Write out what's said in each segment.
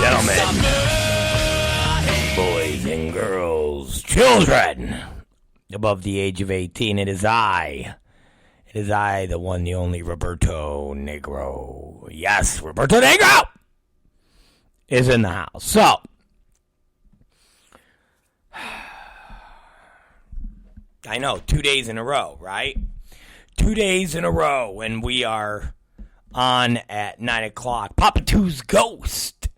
gentlemen, boys and girls, children above the age of 18. It is I, the one, the only Roberto Negro. Yes, Roberto Negro is in the house. So, I know, 2 days in a row, right? 2 days in a row, and we are on at 9 o'clock. Papa Two's Ghost.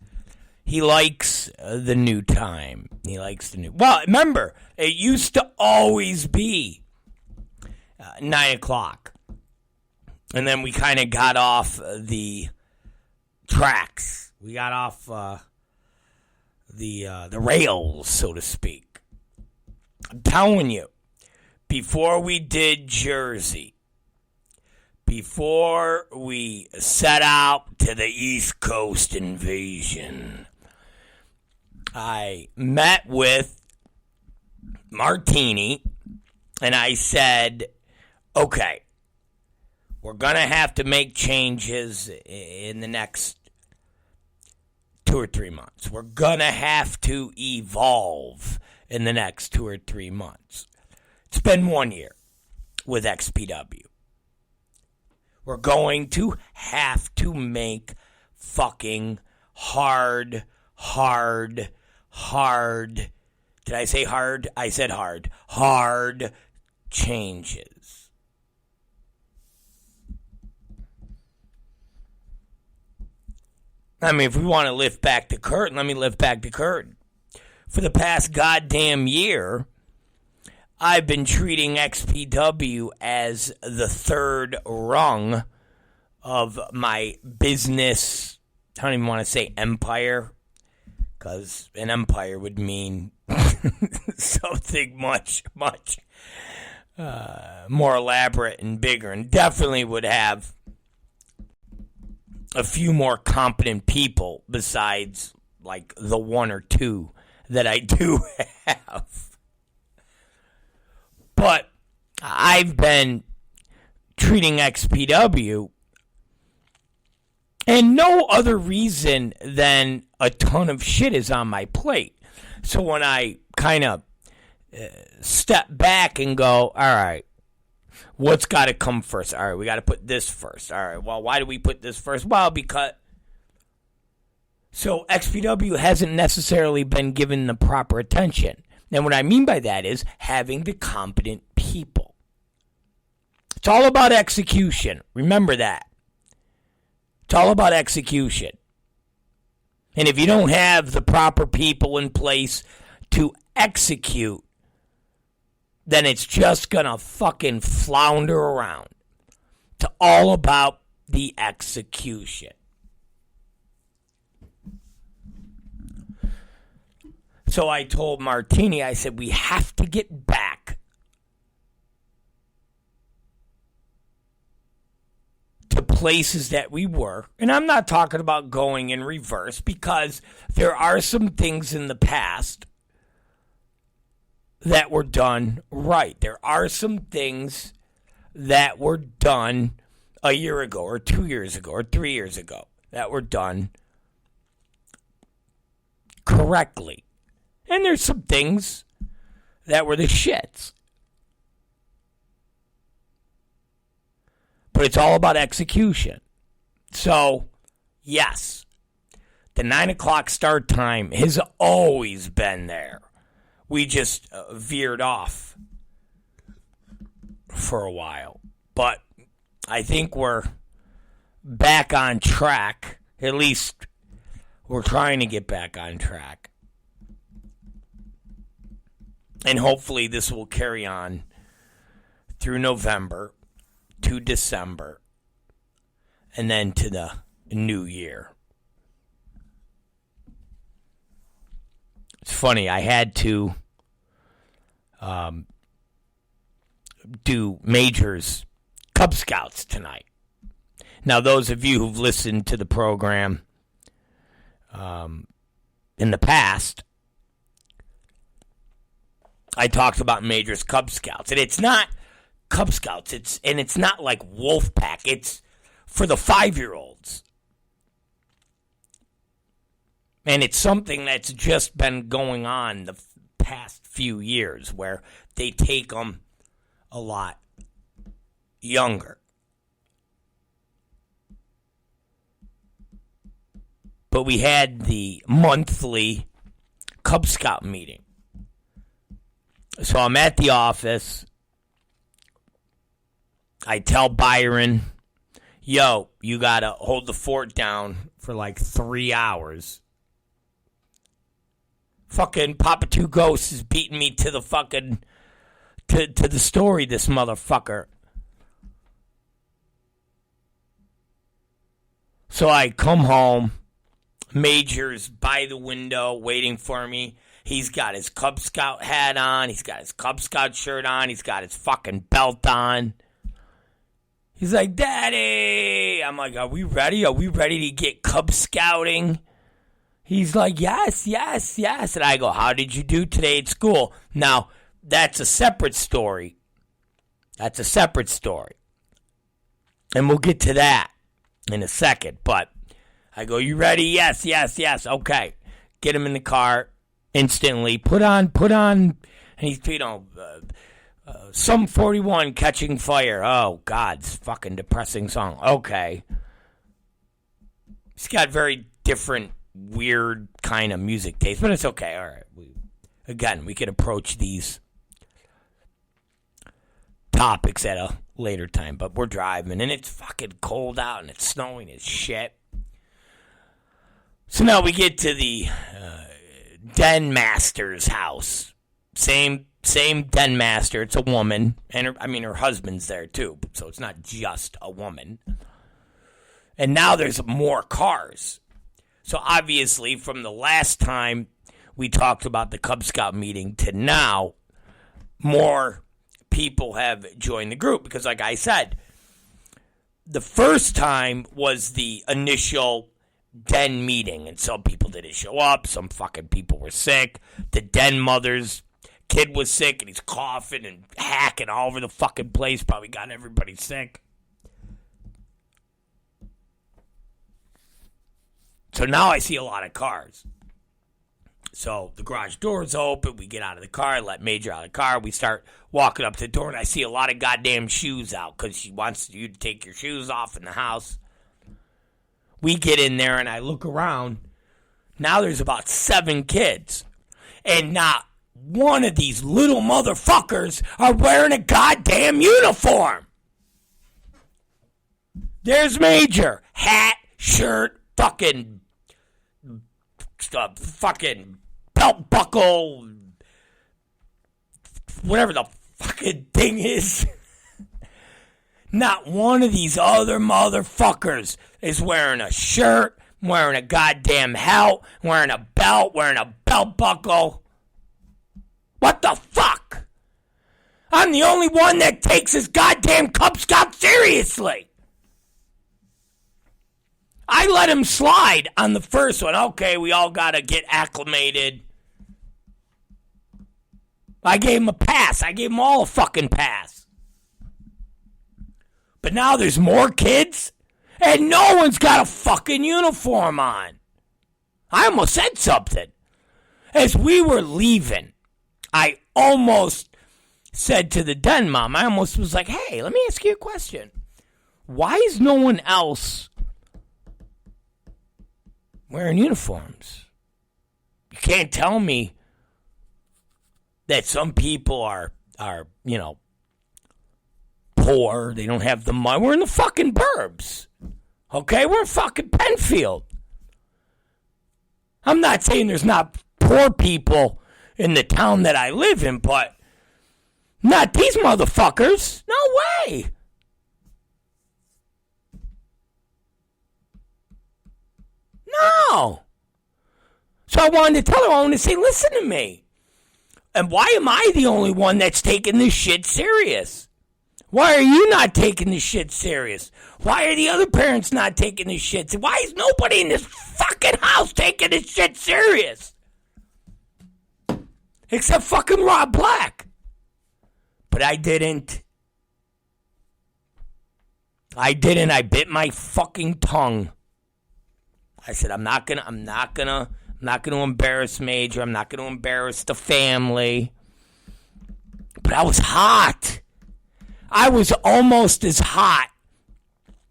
He likes the new time. Well, remember, it used to always be 9 o'clock. And then we kind of got off the tracks. We got off the rails, so to speak. I'm telling you, before we did Jersey, before we set out to the East Coast invasion, I met with Martini, and I said, okay, we're going to have to make changes in the next 2 or 3 months. We're going to have to evolve in the next 2 or 3 months. It's been 1 year with XPW. We're going to have to make fucking hard. Did I say hard? I said hard. Hard changes. I mean, if we want to lift back the curtain, let me lift back the curtain. For the past goddamn year, I've been treating XPW as the third rung of my business. I don't even want to say empire, because an empire would mean something much more elaborate and bigger, and definitely would have a few more competent people besides like the one or two that I do have. But I've been treating XPW, and no other reason than a ton of shit is on my plate. So when I kind of step back and go, all right, what's got to come first? All right, we got to put this first. All right, well, why do we put this first? Well, because... So XPW hasn't necessarily been given the proper attention. And what I mean by that is having the competent people. It's all about execution. Remember that. It's all about execution. And if you don't have the proper people in place to execute, then it's just going to fucking flounder around. It's all about the execution. So I told Martini, I said, we have to get back to places that we were. And I'm not talking about going in reverse, because there are some things in the past that were done right. There are some things that were done a year ago or 2 years ago or 3 years ago that were done correctly. And there's some things that were the shits. But it's all about execution. So, yes, the 9 o'clock start time has always been there. We just veered off for a while. But I think we're back on track. At least we're trying to get back on track. And hopefully this will carry on through November to December and then to the new year. It's funny, I had to do Major's Cub Scouts tonight. Now, those of you who've listened to the program in the past, I talked about Major's Cub Scouts. And it's not Cub Scouts. It's not like Wolf Pack. It's for the 5-year-olds. And it's something that's just been going on the past few years where they take them a lot younger. But we had the monthly Cub Scout meeting. So I'm at the office. I tell Byron, yo, you got to hold the fort down for like 3 hours. Fucking Papa Two Ghosts is beating me to the fucking, to the story, this motherfucker. So I come home. Major's by the window waiting for me. He's got his Cub Scout hat on. He's got his Cub Scout shirt on. He's got his fucking belt on. He's like, Daddy. I'm like, are we ready? Are we ready to get Cub Scouting? He's like, yes. And I go, how did you do today at school? Now, that's a separate story. And we'll get to that in a second. But I go, you ready? Yes. Okay. Get him in the car instantly. Put on. And he's, Sum 41 Catching Fire. Oh, God. It's a fucking depressing song. Okay. He's got very different, weird kind of music taste, but it's okay. All right. We can approach these topics at a later time, but we're driving, and it's fucking cold out, and it's snowing as shit. So now we get to the den master's house. Same den master. It's a woman, and her husband's there too. So it's not just a woman. And now there's more cars. So obviously, from the last time we talked about the Cub Scout meeting to now, more people have joined the group because, like I said, the first time was the initial den meeting, and some people didn't show up. Some fucking people were sick. The den mother's kid was sick, and he's coughing and hacking all over the fucking place. Probably got everybody sick. So now I see a lot of cars. So the garage door's open. We get out of the car, let Major out of the car. We start walking up to the door, and I see a lot of goddamn shoes out because she wants you to take your shoes off in the house. We get in there, and I look around. Now there's about 7 kids. And not one of these little motherfuckers are wearing a goddamn uniform. There's Major. Hat, shirt, fucking belt buckle, whatever the fucking thing is. Not one of these other motherfuckers is wearing a shirt, wearing a goddamn hat, wearing a belt, wearing a belt buckle. What the fuck? I'm the only one that takes his goddamn Cub Scout seriously. I let him slide on the first one. Okay, we all got to get acclimated. I gave him a pass. I gave them all a fucking pass. But now there's more kids, and no one's got a fucking uniform on. I almost said something. As we were leaving, I almost said to the den mom, I almost was like, hey, let me ask you a question. Why is no one else wearing uniforms? You can't tell me that some people are poor. They don't have the money. We're in the fucking burbs. Okay? We're in fucking Penfield. I'm not saying there's not poor people in the town that I live in, but not these motherfuckers. No way. No. So I wanted to tell her, I wanted to say, listen to me. And why am I the only one that's taking this shit serious? Why are you not taking this shit serious? Why are the other parents not taking this shit serious? Why is nobody in this fucking house taking this shit serious? Except fucking Rob Black. But I didn't. I bit my fucking tongue. I said, I'm not gonna I'm not going to embarrass Major. I'm not going to embarrass the family. But I was hot. I was almost as hot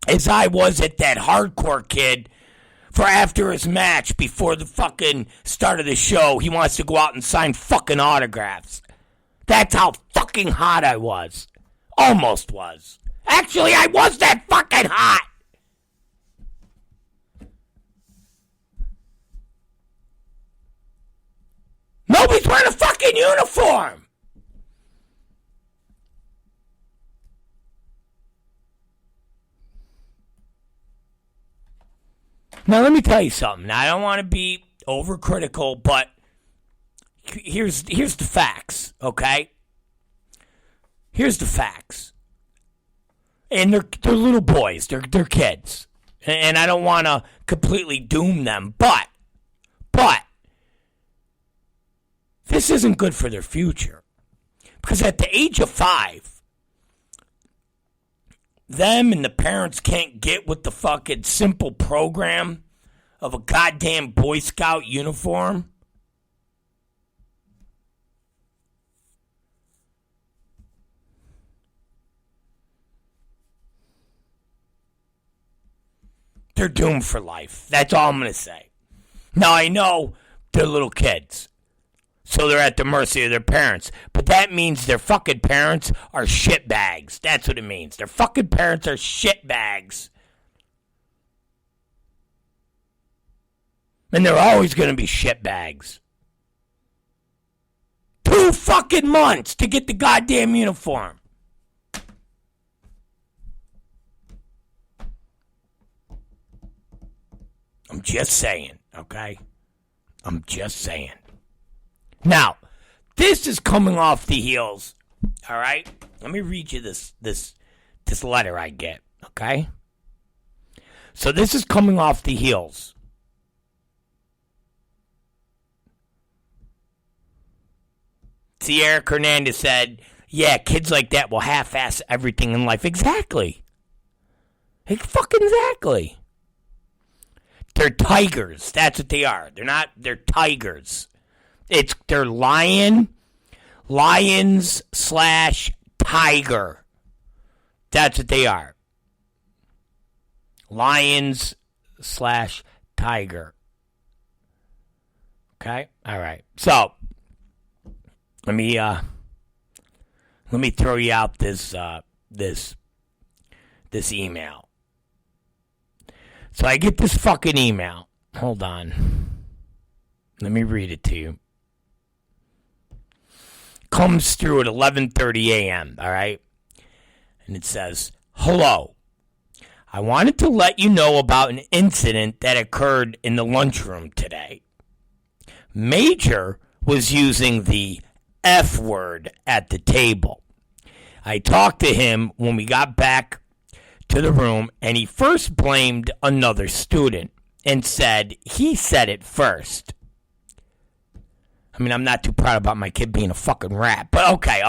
as I was at that hardcore kid for after his match, before the fucking start of the show, he wants to go out and sign fucking autographs. That's how fucking hot I was. Almost was. Actually, I was that fucking hot. Nobody's wearing a fucking uniform. Now, let me tell you something. Now, I don't want to be overcritical, but here's the facts, okay? Here's the facts. And they're little boys. They're kids. And I don't want to completely doom them, but this isn't good for their future. Because at the age of 5, them and the parents can't get with the fucking simple program of a goddamn Boy Scout uniform. They're doomed for life. That's all I'm going to say. Now, I know they're little kids, so they're at the mercy of their parents. But that means their fucking parents are shitbags. That's what it means. Their fucking parents are shitbags. And they're always going to be shitbags. 2 fucking months to get the goddamn uniform. I'm just saying, okay? I'm just saying. Now, this is coming off the heels, all right? Let me read you this letter I get, okay? So this is coming off the heels. See, Eric Hernandez said, yeah, kids like that will half-ass everything in life. Exactly. Fucking exactly. They're tigers. That's what they are. They're tigers. They're lions / tiger. That's what they are. Lions / tiger. Okay? All right. So, let me throw you out this email. So I get this fucking email. Hold on. Let me read it to you. Comes through at 11:30 a.m., all right? And it says, hello. I wanted to let you know about an incident that occurred in the lunchroom today. Major was using the F word at the table. I talked to him when we got back to the room, and he first blamed another student and said he said it first. I mean, I'm not too proud about my kid being a fucking rat, but okay.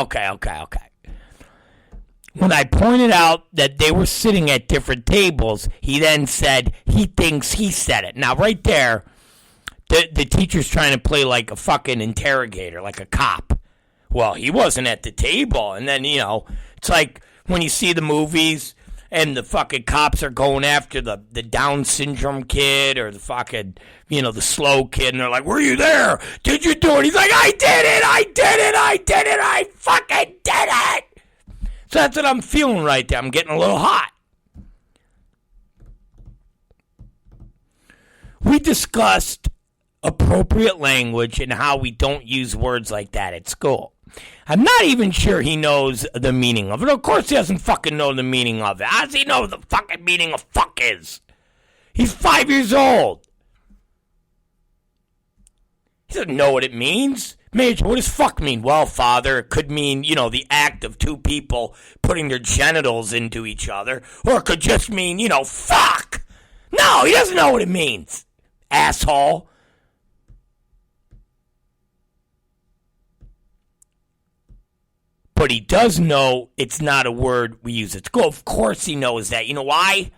When I pointed out that they were sitting at different tables, he then said he thinks he said it. Now, right there, the teacher's trying to play like a fucking interrogator, like a cop. Well, he wasn't at the table, and then, it's like when you see the movies and the fucking cops are going after the Down syndrome kid or the fucking, the slow kid. And they're like, were you there? Did you do it? He's like, I did it. I fucking did it. So that's what I'm feeling right there. I'm getting a little hot. We discussed appropriate language and how we don't use words like that at school. I'm not even sure he knows the meaning of it. Of course he doesn't fucking know the meaning of it. How does he know what the fucking meaning of fuck is? He's 5 years old. He doesn't know what it means. Major, what does fuck mean? Well, father, it could mean, the act of 2 people putting their genitals into each other. Or it could just mean, fuck. No, he doesn't know what it means. Asshole. But he does know it's not a word we use at school. Of course he knows that. You know why?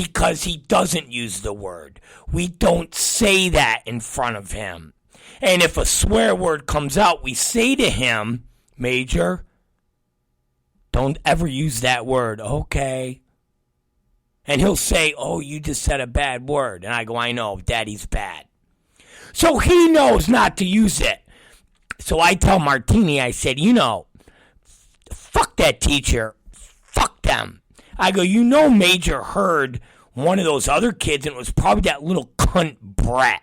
because he doesn't use the word. We don't say that in front of him. And if a swear word comes out, we say to him, Major, don't ever use that word, okay? And he'll say, oh, you just said a bad word. And I go, I know, Daddy's bad. So he knows not to use it. So I tell Martini, I said, fuck that teacher. Fuck them. I go, Major heard one of those other kids, and it was probably that little cunt Brett.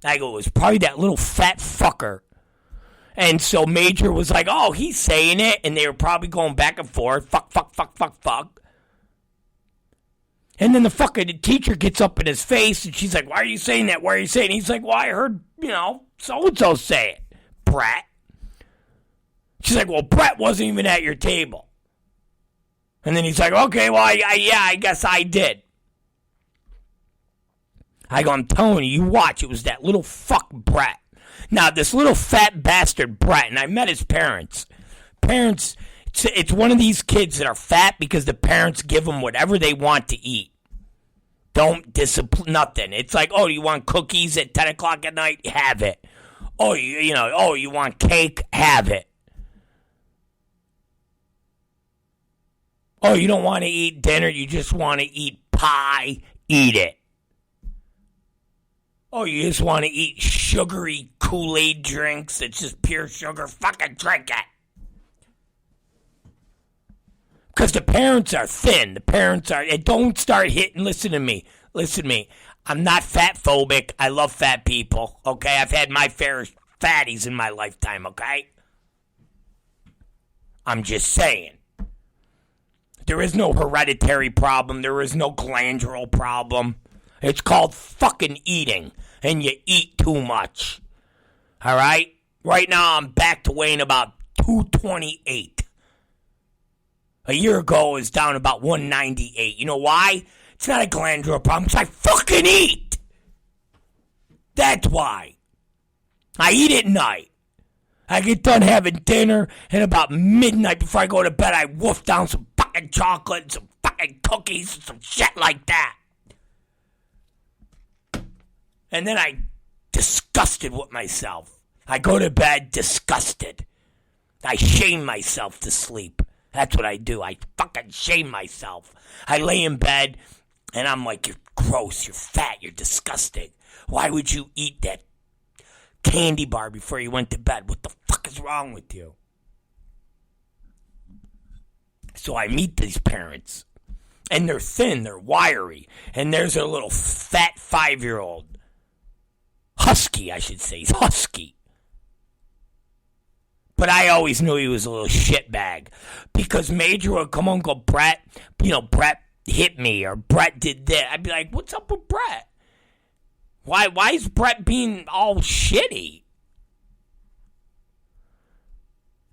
I go, it was probably that little fat fucker. And so Major was like, oh, he's saying it. And they were probably going back and forth. Fuck, fuck, fuck, fuck, fuck. And then the fucking teacher gets up in his face, and she's like, why are you saying that? Why are you saying it? He's like, well, I heard, so-and-so say it, Brett. She's like, well, Brett wasn't even at your table. And then he's like, okay, well, I guess I did. I go, I'm telling you, you watch. It was that little fuck Brett. Now, this little fat bastard Brett, and I met his parents. It's one of these kids that are fat because the parents give them whatever they want to eat. Don't discipline nothing. It's like, oh, you want cookies at 10 o'clock at night? Have it. Oh, you want cake? Have it. Oh, you don't want to eat dinner? You just want to eat pie? Eat it. Oh, you just want to eat sugary Kool-Aid drinks? It's just pure sugar? Fucking drink it. Because the parents are thin. The parents are... And don't start hitting... Listen to me. I'm not fat phobic. I love fat people. Okay? I've had my fair fatties in my lifetime. Okay? I'm just saying. There is no hereditary problem. There is no glandular problem. It's called fucking eating. And you eat too much. All right? Right now, I'm back to weighing about 228. A year ago, it was down about 198. You know why? It's not a glandular problem. It's I fucking eat. That's why. I eat at night. I get done having dinner, and about midnight before I go to bed, I wolf down some fucking chocolate and some fucking cookies and some shit like that. And then I disgusted with myself. I go to bed disgusted. I shame myself to sleep. That's what I do. I fucking shame myself. I lay in bed, and I'm like, you're gross, you're fat, you're disgusting. Why would you eat that candy bar before you went to bed? What the fuck is wrong with you? So I meet these parents, and they're thin, they're wiry, and there's a little fat 5-year-old. Husky, I should say. He's husky. But I always knew he was a little shitbag. Because Major would come on and go, Brett, Brett hit me, or Brett did that. I'd be like, what's up with Brett? Why is Brett being all shitty?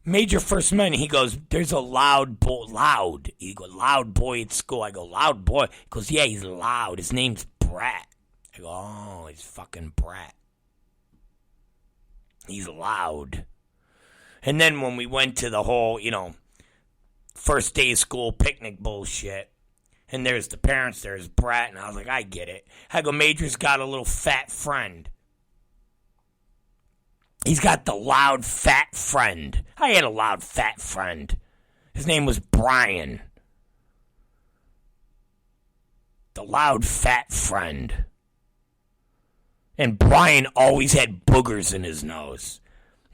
Major first met, he goes, there's a loud boy. Loud. He goes, loud boy at school. I go, loud boy? He goes, yeah, he's loud. His name's Brett. I go, oh, he's fucking Brett. He's loud. And then when we went to the whole, first day of school picnic bullshit, and there's the parents, there's Brett, and I was like, I get it. I go, Major's got a little fat friend. He's got the loud fat friend. I had a loud fat friend. His name was Brian. The loud fat friend. And Brian always had boogers in his nose.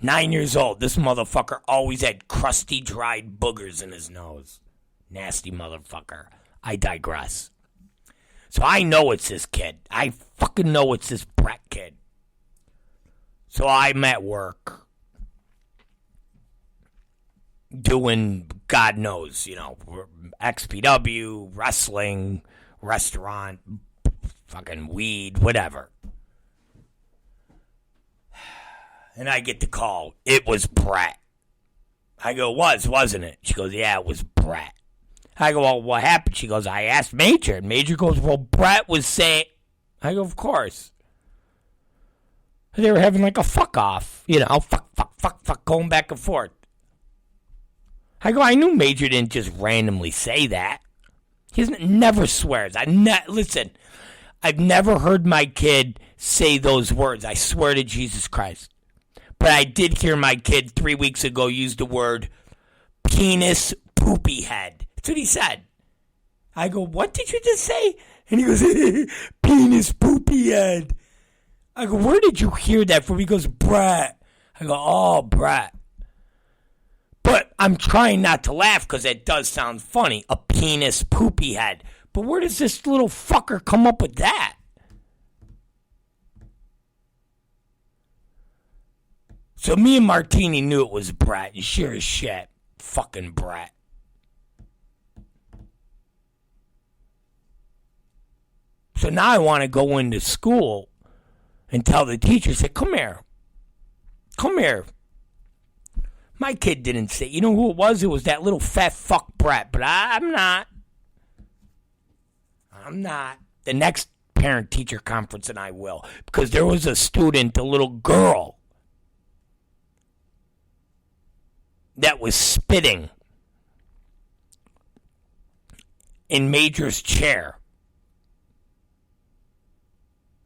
9 years old, this motherfucker always had crusty, dried boogers in his nose. Nasty motherfucker. I digress. So I know it's this kid. I fucking know it's this Brett kid. So I'm at work doing, God knows, XPW, wrestling, restaurant, fucking weed, whatever. And I get the call. It was Brett. I go, wasn't it? She goes, yeah, it was Brett. I go, well, what happened? She goes, I asked Major. And Major goes, well, Brett was saying... I go, of course. They were having like a fuck-off. Fuck, going back and forth. I go, I knew Major didn't just randomly say that. Never swears. Listen, I've never heard my kid say those words. I swear to Jesus Christ. But I did hear my kid 3 weeks ago use the word penis poopy head. That's what he said. I go, what did you just say? And he goes, penis poopy head. I go, where did you hear that from? He goes, Brett. I go, oh, Brett. But I'm trying not to laugh because it does sound funny. A penis poopy head. But where does this little fucker come up with that? So me and Martini knew it was Brett. You sure as shit. Fucking Brett. So now I want to go into school and tell the teacher, say, come here. Come here. My kid didn't say, you know who it was? It was that little fat fuck Brett. But I'm not. I'm not. The next parent-teacher conference, and I will. Because there was a student, a little girl, that was spitting in Major's chair.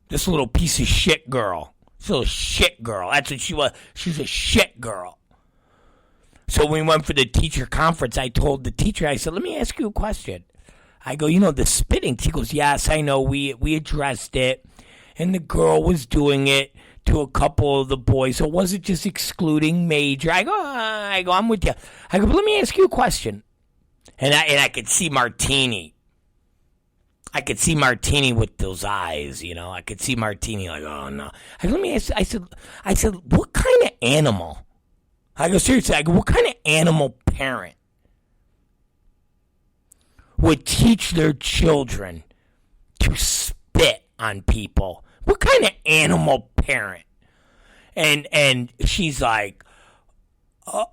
This little piece of shit girl. This little shit girl. That's what she was. She's a shit girl. So when we went for the teacher conference, I told the teacher, I said, let me ask you a question. I go, you know, the spitting. She goes, yes, I know. We addressed it. And the girl was doing it to a couple of the boys. So it wasn't just excluding Major. I go, I'm with you. I go, but let me ask you a question. And I could see Martini. I could see Martini with those eyes, you know. I could see Martini like, oh, no. Let me ask, I said, what kind of animal? I go, seriously, I go, what kind of animal parent would teach their children to spit on people? What kind of animal parent? And she's like,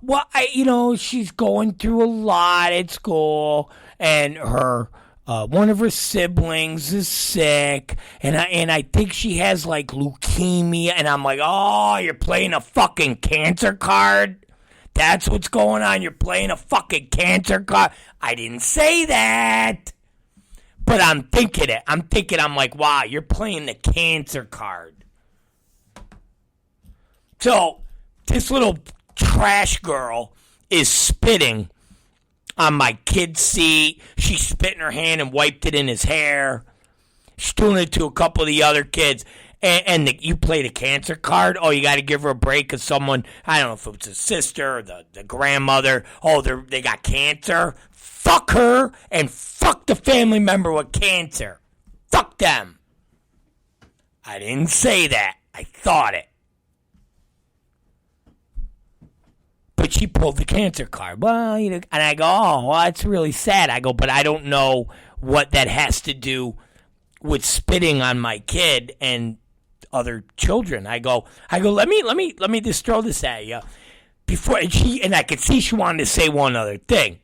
well, she's going through a lot at school, and her one of her siblings is sick, and I think she has like leukemia, and I'm like, oh, you're playing a fucking cancer card? That's what's going on? You're playing a fucking cancer card? I didn't say that. But I'm thinking it. I'm like, wow, you're playing the cancer card. So, this little trash girl is spitting on my kid's seat. She spit in her hand and wiped it in his hair. She's doing it to a couple of the other kids. And you play the cancer card? Oh, you got to give her a break because someone, I don't know if it was a sister or the grandmother. Oh, they got cancer? Fuck her and fuck the family member with cancer. Fuck them. I didn't say that. I thought it. But she pulled the cancer card. Well, and I go, oh, well, that's really sad. I go, but I don't know what that has to do with spitting on my kid and other children. I go, let me just throw this at you. And I could see she wanted to say one other thing.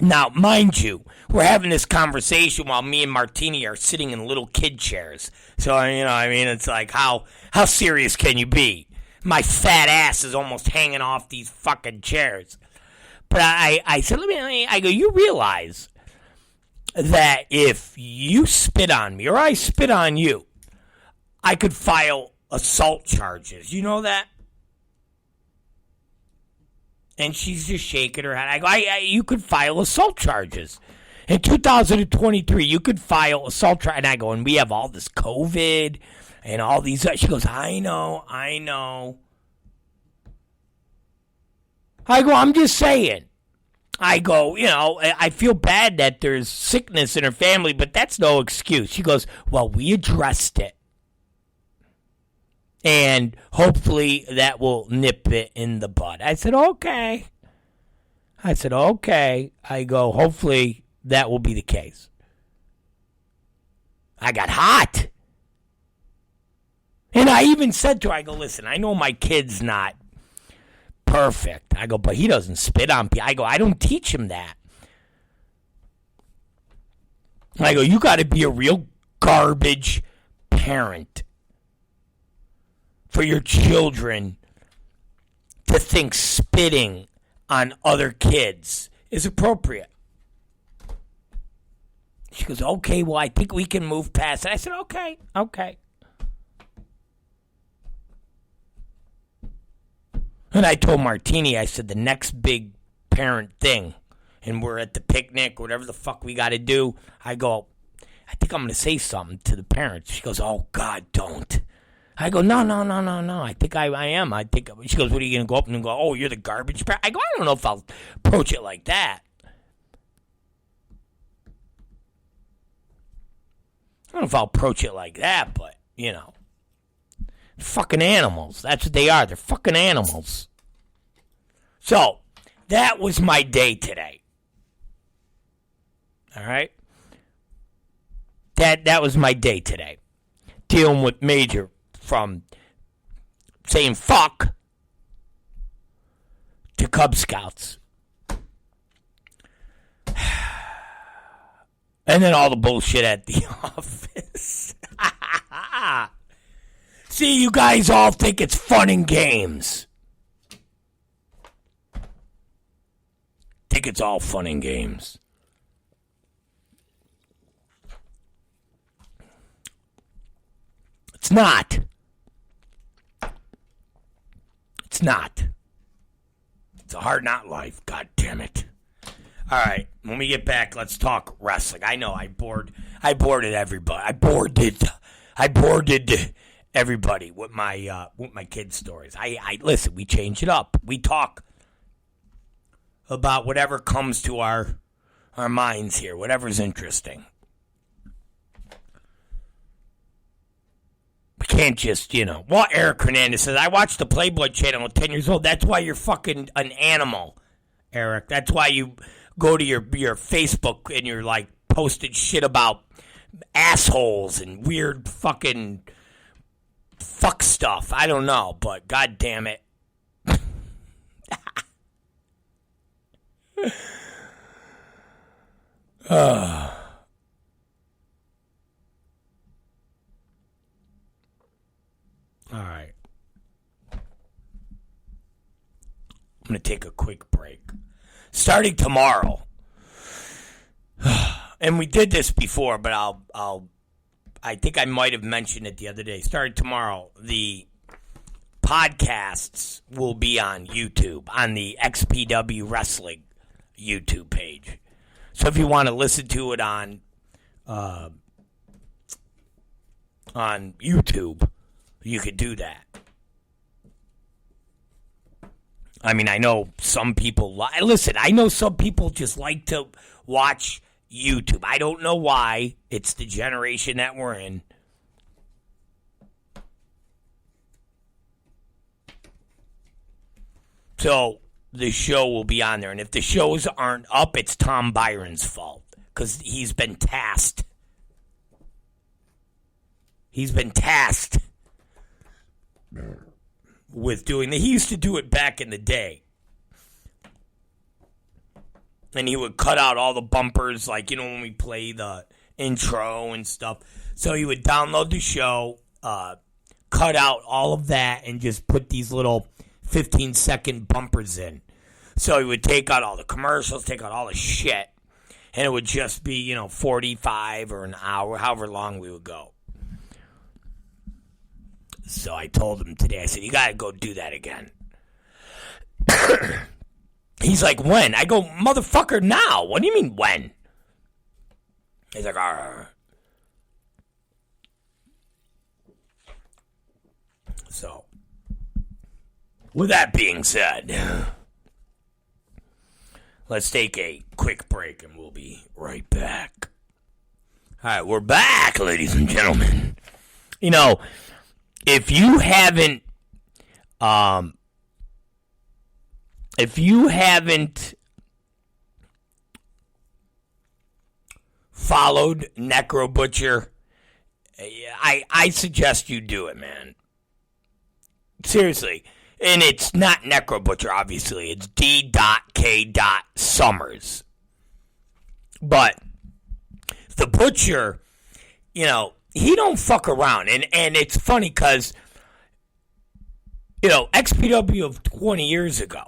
Now, mind you, we're having this conversation while me and Martini are sitting in little kid chairs. So, it's like, how serious can you be? My fat ass is almost hanging off these fucking chairs. But I said, I go, you realize that if you spit on me or I spit on you, I could file assault charges. You know that? And she's just shaking her head. I go, you could file assault charges. In 2023, you could file assault charges. And I go, and we have all this COVID and all these. She goes, I know. I go, I'm just saying. I go, I feel bad that there's sickness in her family, but that's no excuse. She goes, well, we addressed it. And hopefully that will nip it in the bud. I said, okay. I go, hopefully that will be the case. I got hot. And I even said to her, I go, listen, I know my kid's not perfect. I go, but he doesn't spit on people. I go, I don't teach him that. I go, you got to be a real garbage parent for your children to think spitting on other kids is appropriate. She goes, okay, well, I think we can move past it. I said, okay. And I told Martini, I said, the next big parent thing, and we're at the picnic, whatever the fuck we got to do, I go, I think I'm going to say something to the parents. She goes, oh, God, don't. I go, no. I think I am. I think. She goes, what are you going to go up and go, oh, you're the garbage parent? I go, I don't know if I'll approach it like that. I don't know if I'll approach it like that, but, fucking animals. That's what they are. They're fucking animals. So, that was my day today. All right? That was my day today. Dealing with Major from saying fuck to Cub Scouts. And then all the bullshit at the office. See, you guys all think it's fun and games. Think it's all fun and games. It's not. It's not. It's a hard not life. God damn it. All right, when we get back, let's talk wrestling. I know I boarded everybody. I boarded everybody with my kids' stories. I listen. We change it up. We talk about whatever comes to our minds here, whatever's interesting. We can't just, Well, Eric Hernandez says, I watched the Playboy channel at 10 years old. That's why you're fucking an animal, Eric. That's why you go to your Facebook and you're like posted shit about assholes and weird fucking fuck stuff. I don't know, but god damn it. All right. I'm going to take a quick break. Starting tomorrow, and we did this before, but I think I might have mentioned it the other day. Starting tomorrow, the podcasts will be on YouTube, on the XPW Wrestling YouTube page. So if you want to listen to it on YouTube, you could do that. I mean, I know some people... Listen, I know some people just like to watch YouTube. I don't know why. It's the generation that we're in. So, the show will be on there. And if the shows aren't up, it's Tom Byron's fault. Because he's been tasked. With doing that. He used to do it back in the day. And he would cut out all the bumpers, like, when we play the intro and stuff. So he would download the show, cut out all of that, and just put these little 15-second bumpers in. So he would take out all the commercials, take out all the shit, and it would just be, 45 or an hour, however long we would go. So I told him today, I said, you got to go do that again. He's like, when? I go, motherfucker, now. What do you mean, when? He's like, arr. So, with that being said, let's take a quick break and we'll be right back. All right, we're back, ladies and gentlemen. If you haven't followed Necro Butcher, I suggest you do it, man. Seriously. And it's not Necro Butcher, obviously. It's D.K. Summers. But the Butcher, he don't fuck around. And it's funny because, XPW of 20 years ago,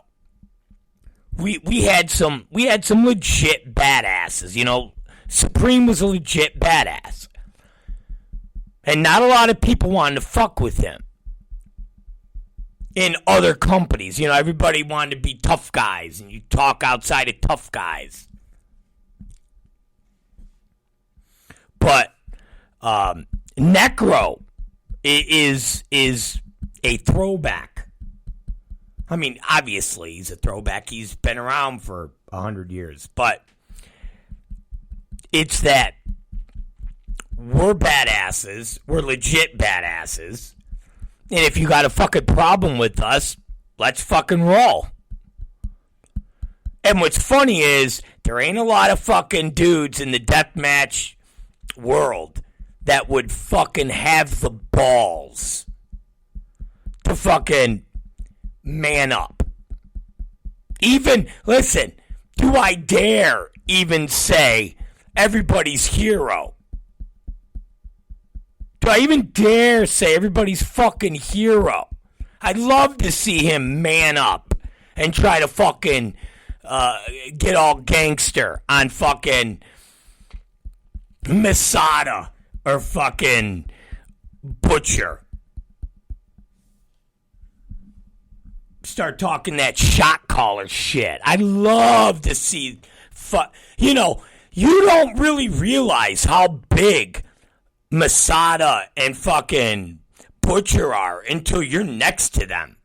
we had some legit badasses, Supreme was a legit badass. And not a lot of people wanted to fuck with him. In other companies. You know, everybody wanted to be tough guys. And you talk outside of tough guys. But Necro is a throwback. I mean, obviously, he's a throwback. He's been around for 100 years. But it's that we're badasses. We're legit badasses. And if you got a fucking problem with us, let's fucking roll. And what's funny is, there ain't a lot of fucking dudes in the deathmatch world that would fucking have the balls to fucking man up. Even, listen, do I dare even say everybody's hero? Do I even dare say everybody's fucking hero? I'd love to see him man up and try to fucking get all gangster on fucking Masada or fucking Butcher. Start talking that shot caller shit. I'd love to see... you know, you don't really realize how big Masada and fucking Butcher are until you're next to them.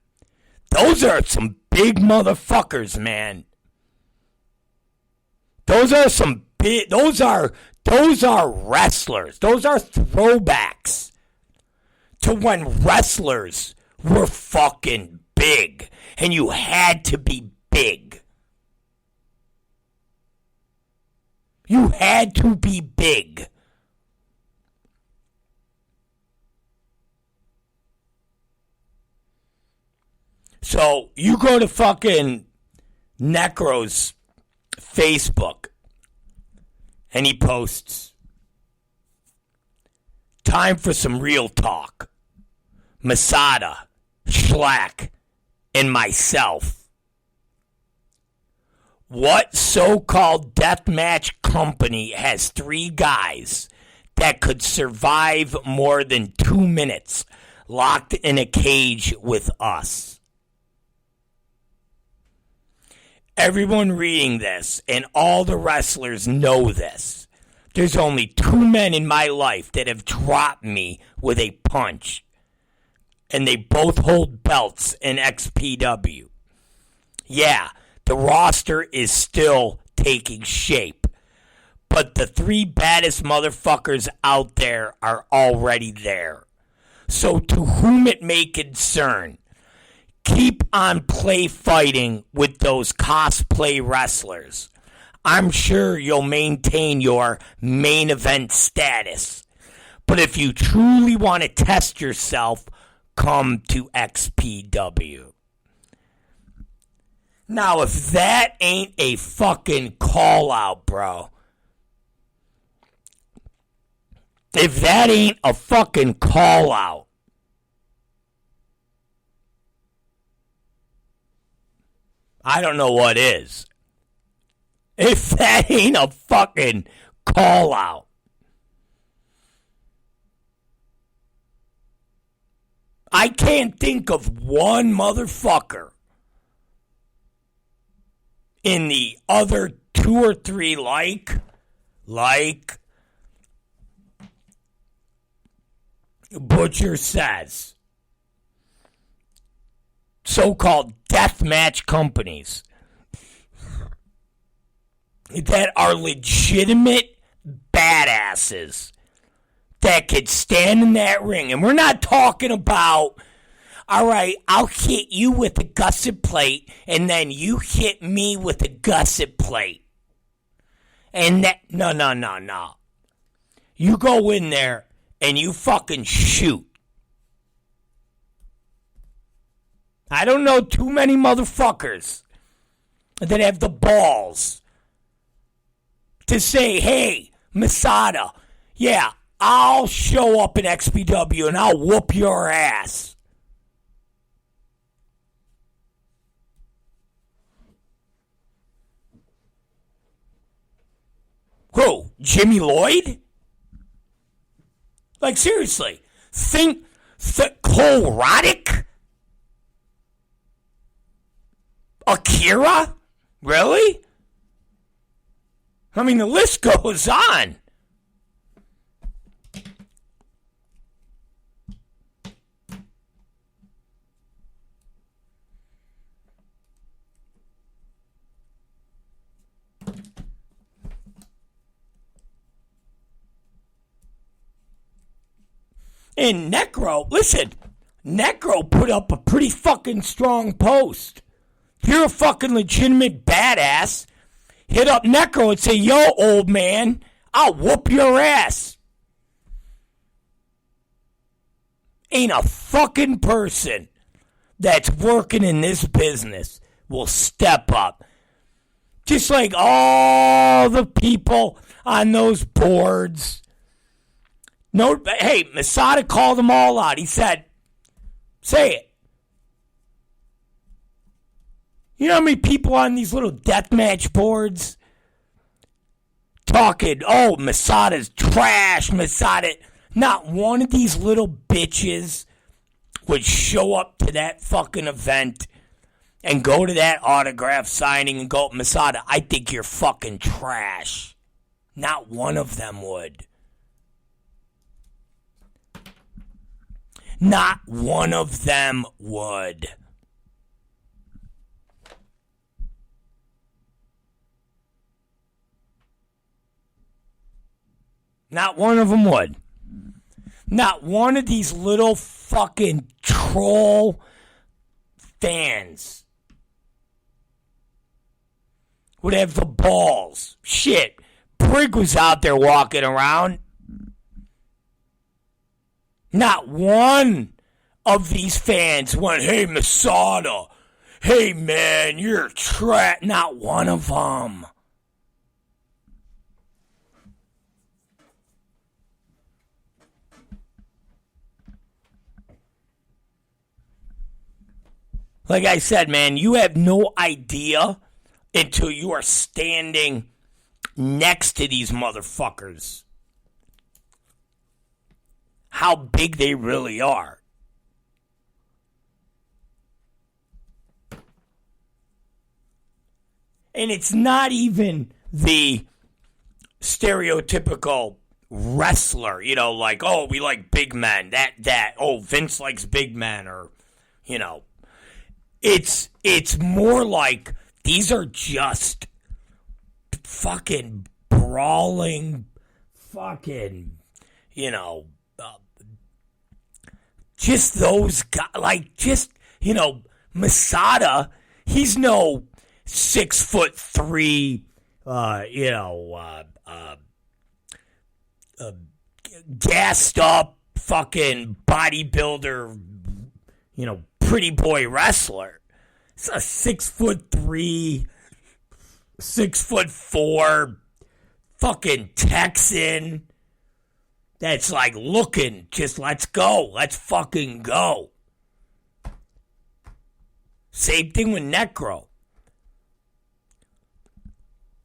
Those are some big motherfuckers, man. Those are some big... Those are wrestlers. Those are throwbacks to when wrestlers were fucking big. And you had to be big. You had to be big. So, you go to fucking Necro's Facebook, and he posts, "Time for some real talk. Masada, Schlack, and myself. What so-called deathmatch company has 3 guys that could survive more than 2 minutes locked in a cage with us?" Everyone reading this, and all the wrestlers know this. There's only 2 men in my life that have dropped me with a punch. And they both hold belts in XPW. Yeah, the roster is still taking shape. But the 3 baddest motherfuckers out there are already there. So to whom it may concern, keep on play fighting with those cosplay wrestlers. I'm sure you'll maintain your main event status. But if you truly want to test yourself, come to XPW. Now, if that ain't a fucking call out, bro. If that ain't a fucking call out. I don't know what is. If that ain't a fucking call out. I can't think of one motherfucker in the other 2 or 3 like Butcher says, so-called deathmatch companies that are legitimate badasses that could stand in that ring. And we're not talking about, all right, I'll hit you with a gusset plate and then you hit me with a gusset plate. And that, no. You go in there and you fucking shoot. I don't know too many motherfuckers that have the balls to say, hey, Masada, yeah, I'll show up in XPW and I'll whoop your ass. Who? Jimmy Lloyd? Like, seriously. Think Cole Roddick? Akira? Really? I mean, the list goes on. And Necro, listen, Necro put up a pretty fucking strong post. If you're a fucking legitimate badass, hit up Necro and say, yo, old man, I'll whoop your ass. Ain't a fucking person that's working in this business will step up. Just like all the people on those boards. No, hey, Masada called them all out. He said, say it. You know how many people on these little deathmatch boards talking, oh, Masada's trash, Masada. Not one of these little bitches would show up to that fucking event and go to that autograph signing and go, Masada, I think you're fucking trash. Not one of them would. Not one of them would. Not one of them would. Not one of these little fucking troll fans would have the balls. Shit. Brig was out there walking around. Not one of these fans went, hey, Masada, hey, man, you're trash. Not one of them. Like I said, man, you have no idea until you are standing next to these motherfuckers how big they really are. And it's not even the stereotypical wrestler, you know, like, oh, we like big men, that, oh, Vince likes big men, or, you know. It's more like these are just fucking brawling, fucking, you know, just those guys, like, just, you know, Masada, he's no 6'3", you know, gassed up fucking bodybuilder, you know, pretty boy wrestler. It's a 6'3", 6'4", fucking Texan that's like looking, just let's go, let's fucking go. Same thing with Necro.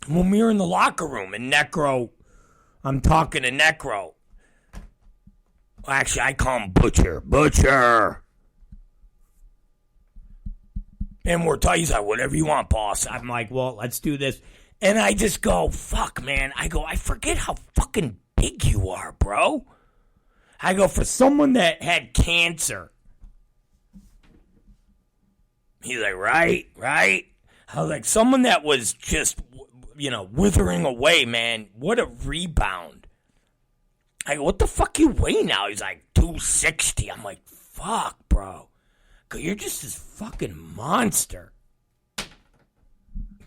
When we were in the locker room and Necro, I'm talking to Necro. Actually, I call him Butcher. And we're talking, he's like, whatever you want, boss. I'm like, well, let's do this. And I just go, fuck, man. I go, I forget how fucking big you are, bro. I go, for someone that had cancer. He's like, right. I was like, someone that was just, you know, withering away, man. What a rebound. I go, what the fuck you weigh now? He's like, 260. I'm like, fuck, bro. Cause you're just this fucking monster.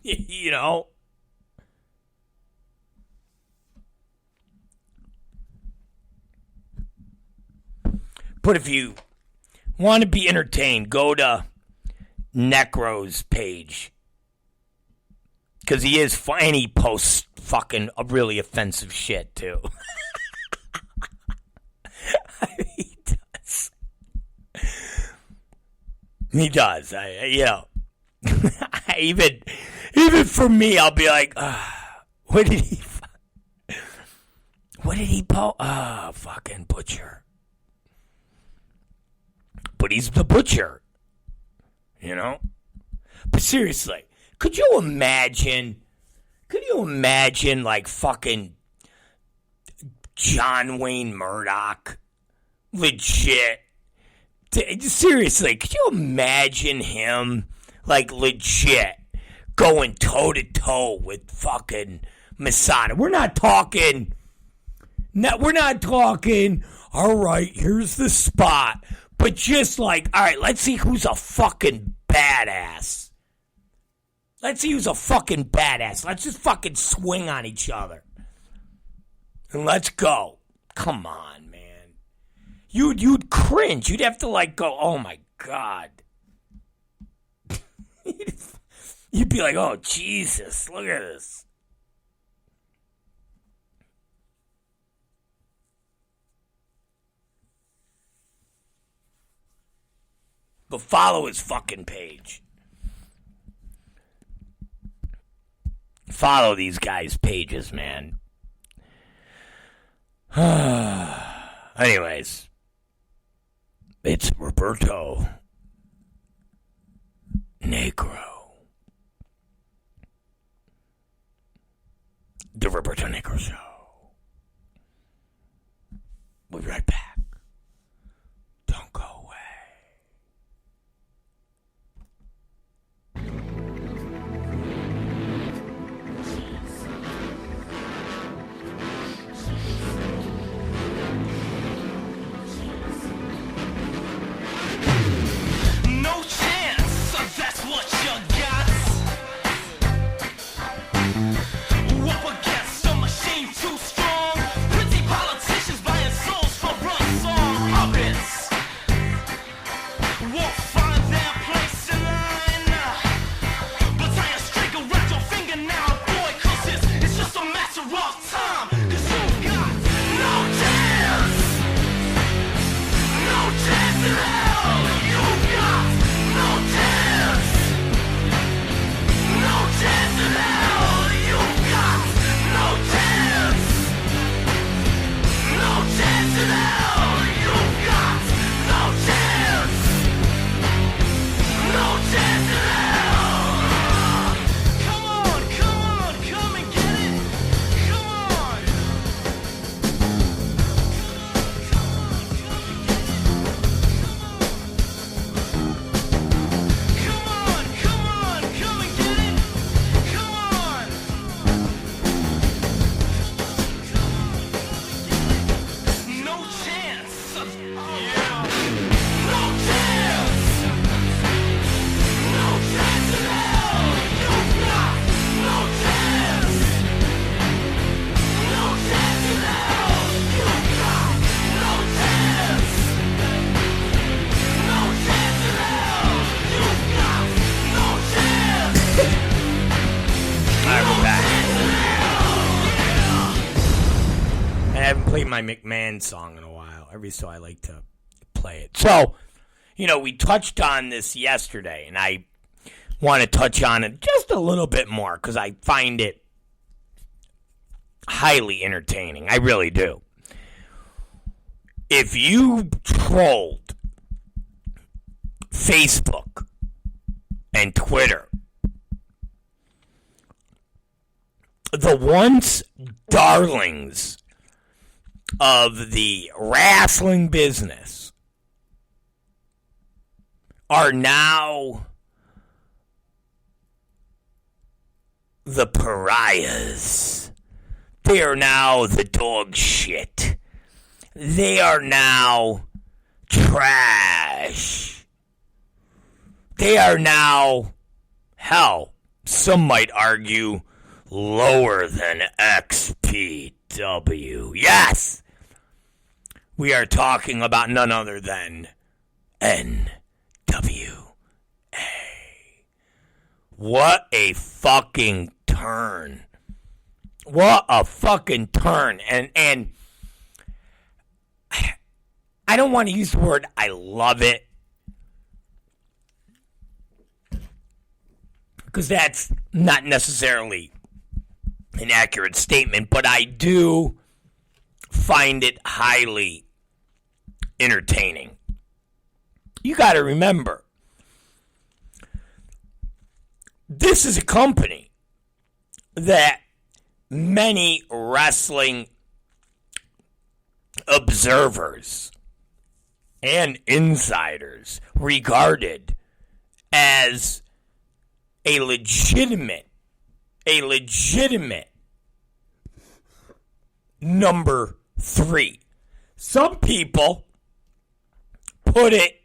You know? But if you want to be entertained, go to Necro's page. Because he is and he posts fucking really offensive shit, too. He does. He does. You know. even for me, I'll be like, what did he... What did he post? Fucking butcher. But he's the butcher. You know? But seriously, could you imagine like fucking John Wayne Murdoch? Legit. Seriously, could you imagine him, like, legit going toe-to-toe with fucking Masada? We're not talking, all right, here's the spot. But just like, all right, let's see who's a fucking badass. Let's just fucking swing on each other. And let's go. Come on, man. You'd cringe. You'd have to like go, oh my God. You'd be like, oh Jesus, look at this. But follow his fucking page. Follow these guys' pages, man. Anyways, it's Roberto Negro. The Roberto Negro Show. We'll be right back. Don't go away. No chance, that's what you got. Up against a machine too strong. Pretty politicians buying souls for run song puppets. Won't find their place in line. But tie a string around your finger now, boy, 'cause it's just a matter of time. 'Cause you've got no chance. No chance in hell. You've got no chance. No chance in hell. You've got no chance. No chance in hell. You've got no chance. No chance in hell. Come on, come and get it. Come on. Come on, come and get it. Come on. No chance. Yeah. No chance. No chance in hell. You've got no chance. No chance in hell. You've got no chance. No chance in hell. You've got no chance. Alright, we're back. I haven't played my McMahon song in a while. Every so I like to play it. So, we touched on this yesterday, and I want to touch on it just a little bit more because I find it highly entertaining. I really do. If you trolled Facebook and Twitter, the once darlings of the wrestling business are now the pariahs. They are now the dog shit. They are now trash. They are now, hell, some might argue, lower than XPW. Yes! We are talking about none other than NWA. What a fucking turn. What a fucking turn. And I don't want to use the word I love it, because that's not necessarily an accurate statement, but I do find it highly entertaining. You got to remember, this is a company that many wrestling observers and insiders regarded as a legitimate number 3. Some people put it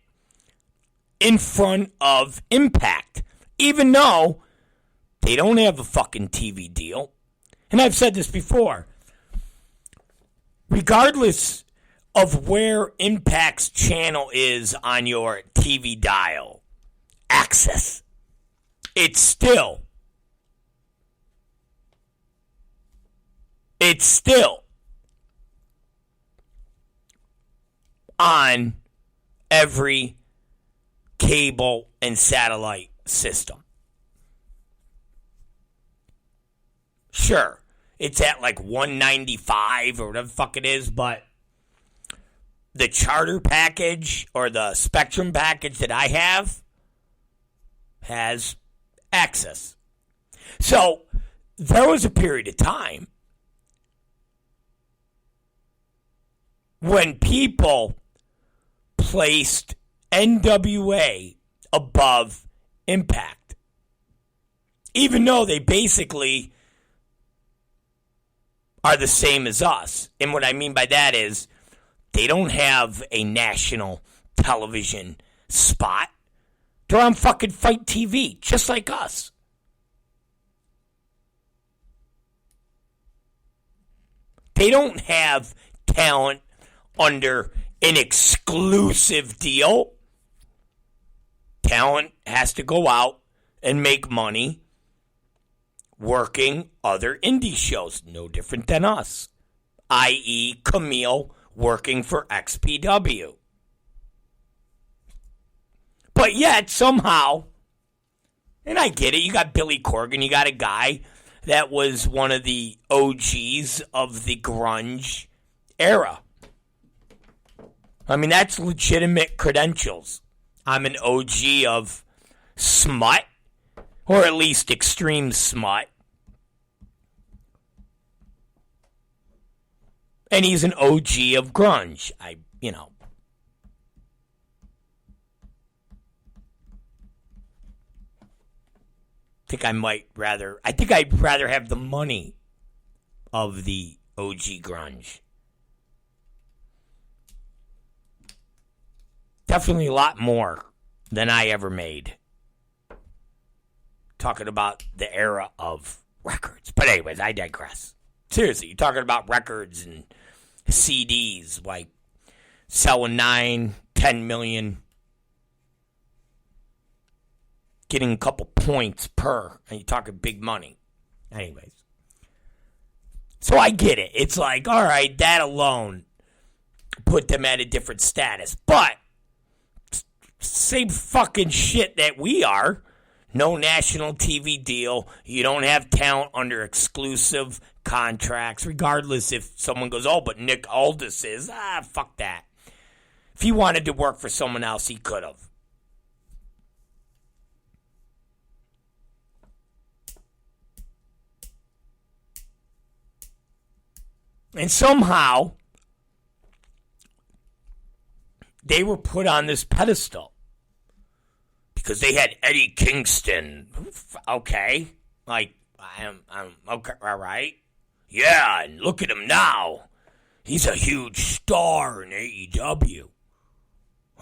in front of Impact, even though they don't have a fucking TV deal. And I've said this before. Regardless of where Impact's channel is on your TV dial, access, it's still on every cable and satellite system. Sure, it's at like $195 or whatever the fuck it is, but the charter package or the Spectrum package that I have has access. So there was a period of time when people placed NWA above Impact, even though they basically are the same as us. And what I mean by that is they don't have a national television spot. They're on fucking Fight TV, just like us. They don't have talent under an exclusive deal. Talent has to go out and make money working other indie shows, no different than us, i.e. Camille working for XPW. But yet, somehow, and I get it, you got Billy Corgan, you got a guy that was one of the OGs of the grunge era. I mean, that's legitimate credentials. I'm an OG of smut, or at least extreme smut. And he's an OG of grunge. I think I'd rather have the money of the OG grunge. Definitely a lot more than I ever made. Talking about the era of records. But anyways, I digress. Seriously, you're talking about records and CDs, like selling 9, 10 million, getting a couple points per, and you're talking big money. Anyways. So I get it. It's like, all right, that alone put them at a different status. But same fucking shit that we are. No national TV deal. You don't have talent under exclusive contracts, regardless if someone goes, oh, but Nick Aldis is. Fuck that. If he wanted to work for someone else, he could have. And somehow, they were put on this pedestal. Because they had Eddie Kingston. Okay. Like, I'm okay, all right. Yeah, and look at him now. He's a huge star in AEW.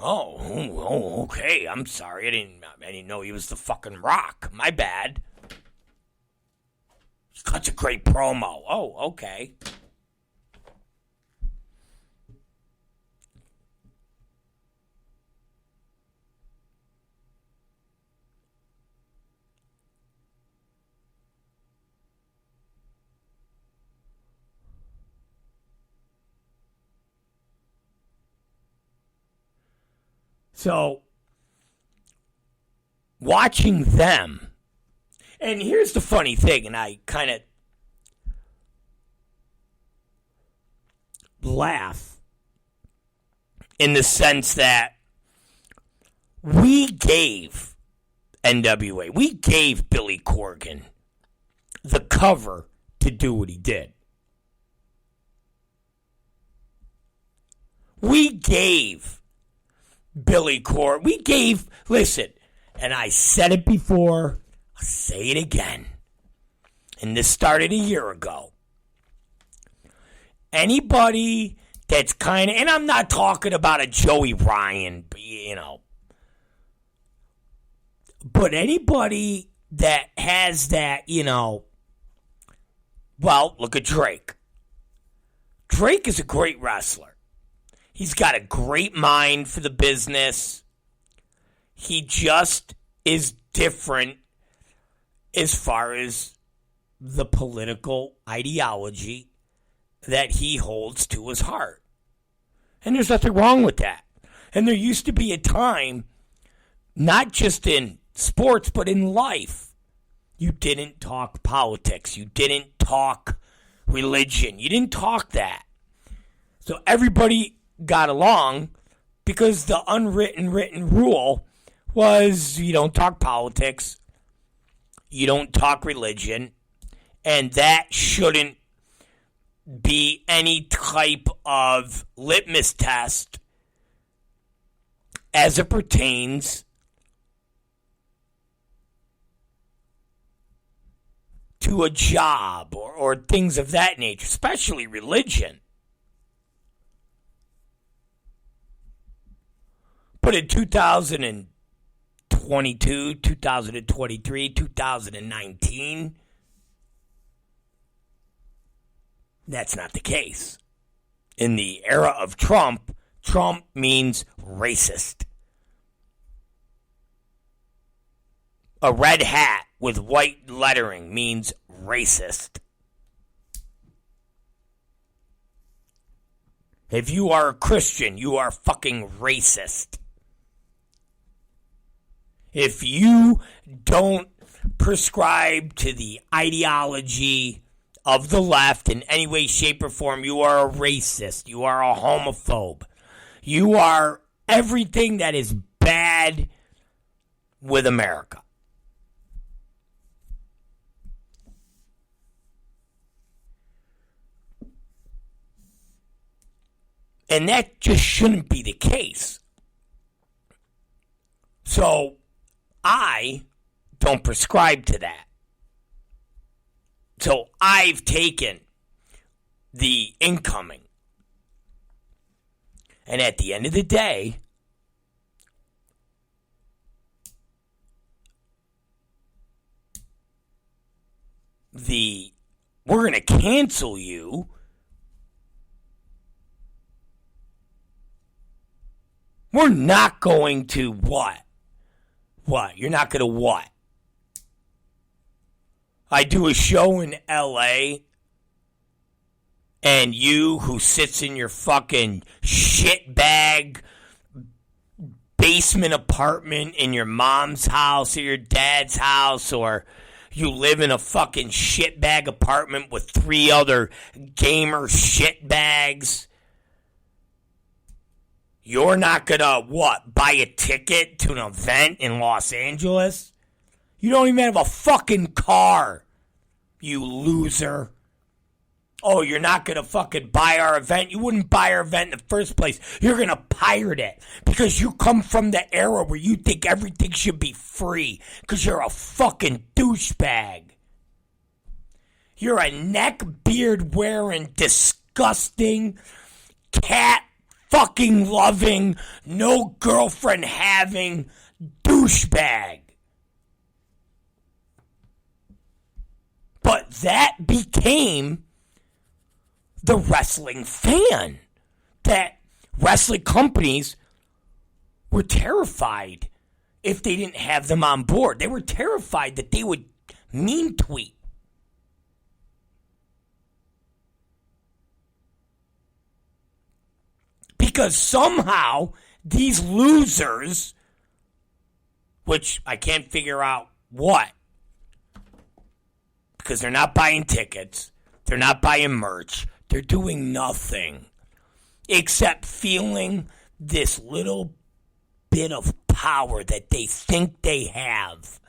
Oh, okay. I'm sorry. I didn't know he was the fucking Rock. My bad. He cuts a great promo. Oh, okay. So, watching them, and here's the funny thing, and I kind of laugh in the sense that we gave NWA, we gave Billy Corgan the cover to do what he did. We gave Billy Corgan, listen, and I said it before, I'll say it again, and this started a year ago. Anybody that's kind of, and I'm not talking about a Joey Ryan, but anybody that has that, well, look at Drake. Drake is a great wrestler. He's got a great mind for the business. He just is different as far as the political ideology that he holds to his heart. And there's nothing wrong with that. And there used to be a time, not just in sports, but in life, you didn't talk politics. You didn't talk religion. You didn't talk that. So everybody got along because the written rule was you don't talk politics, you don't talk religion, and that shouldn't be any type of litmus test as it pertains to a job or things of that nature, especially religion. But in 2022, 2023, 2019, that's not the case. In the era of Trump, Trump means racist. A red hat with white lettering means racist. If you are a Christian, you are fucking racist. If you don't prescribe to the ideology of the left in any way, shape, or form, you are a racist. You are a homophobe. You are everything that is bad with America. And that just shouldn't be the case. So I don't prescribe to that. So I've taken the incoming. And at the end of the day, we're going to cancel you. We're not going to what? What? You're not going to what? I do a show in L.A. and you who sits in your fucking shitbag basement apartment in your mom's house or your dad's house, or you live in a fucking shitbag apartment with 3 other gamer shitbags. You're not gonna, what, buy a ticket to an event in Los Angeles? You don't even have a fucking car, you loser. Oh, you're not gonna fucking buy our event? You wouldn't buy our event in the first place. You're gonna pirate it because you come from the era where you think everything should be free because you're a fucking douchebag. You're a neck beard wearing, disgusting, cat fucking loving, no girlfriend having douchebag. But that became the wrestling fan. That wrestling companies were terrified if they didn't have them on board. They were terrified that they would mean tweet. Because somehow these losers, which I can't figure out what, because they're not buying tickets, they're not buying merch, they're doing nothing except feeling this little bit of power that they think they have.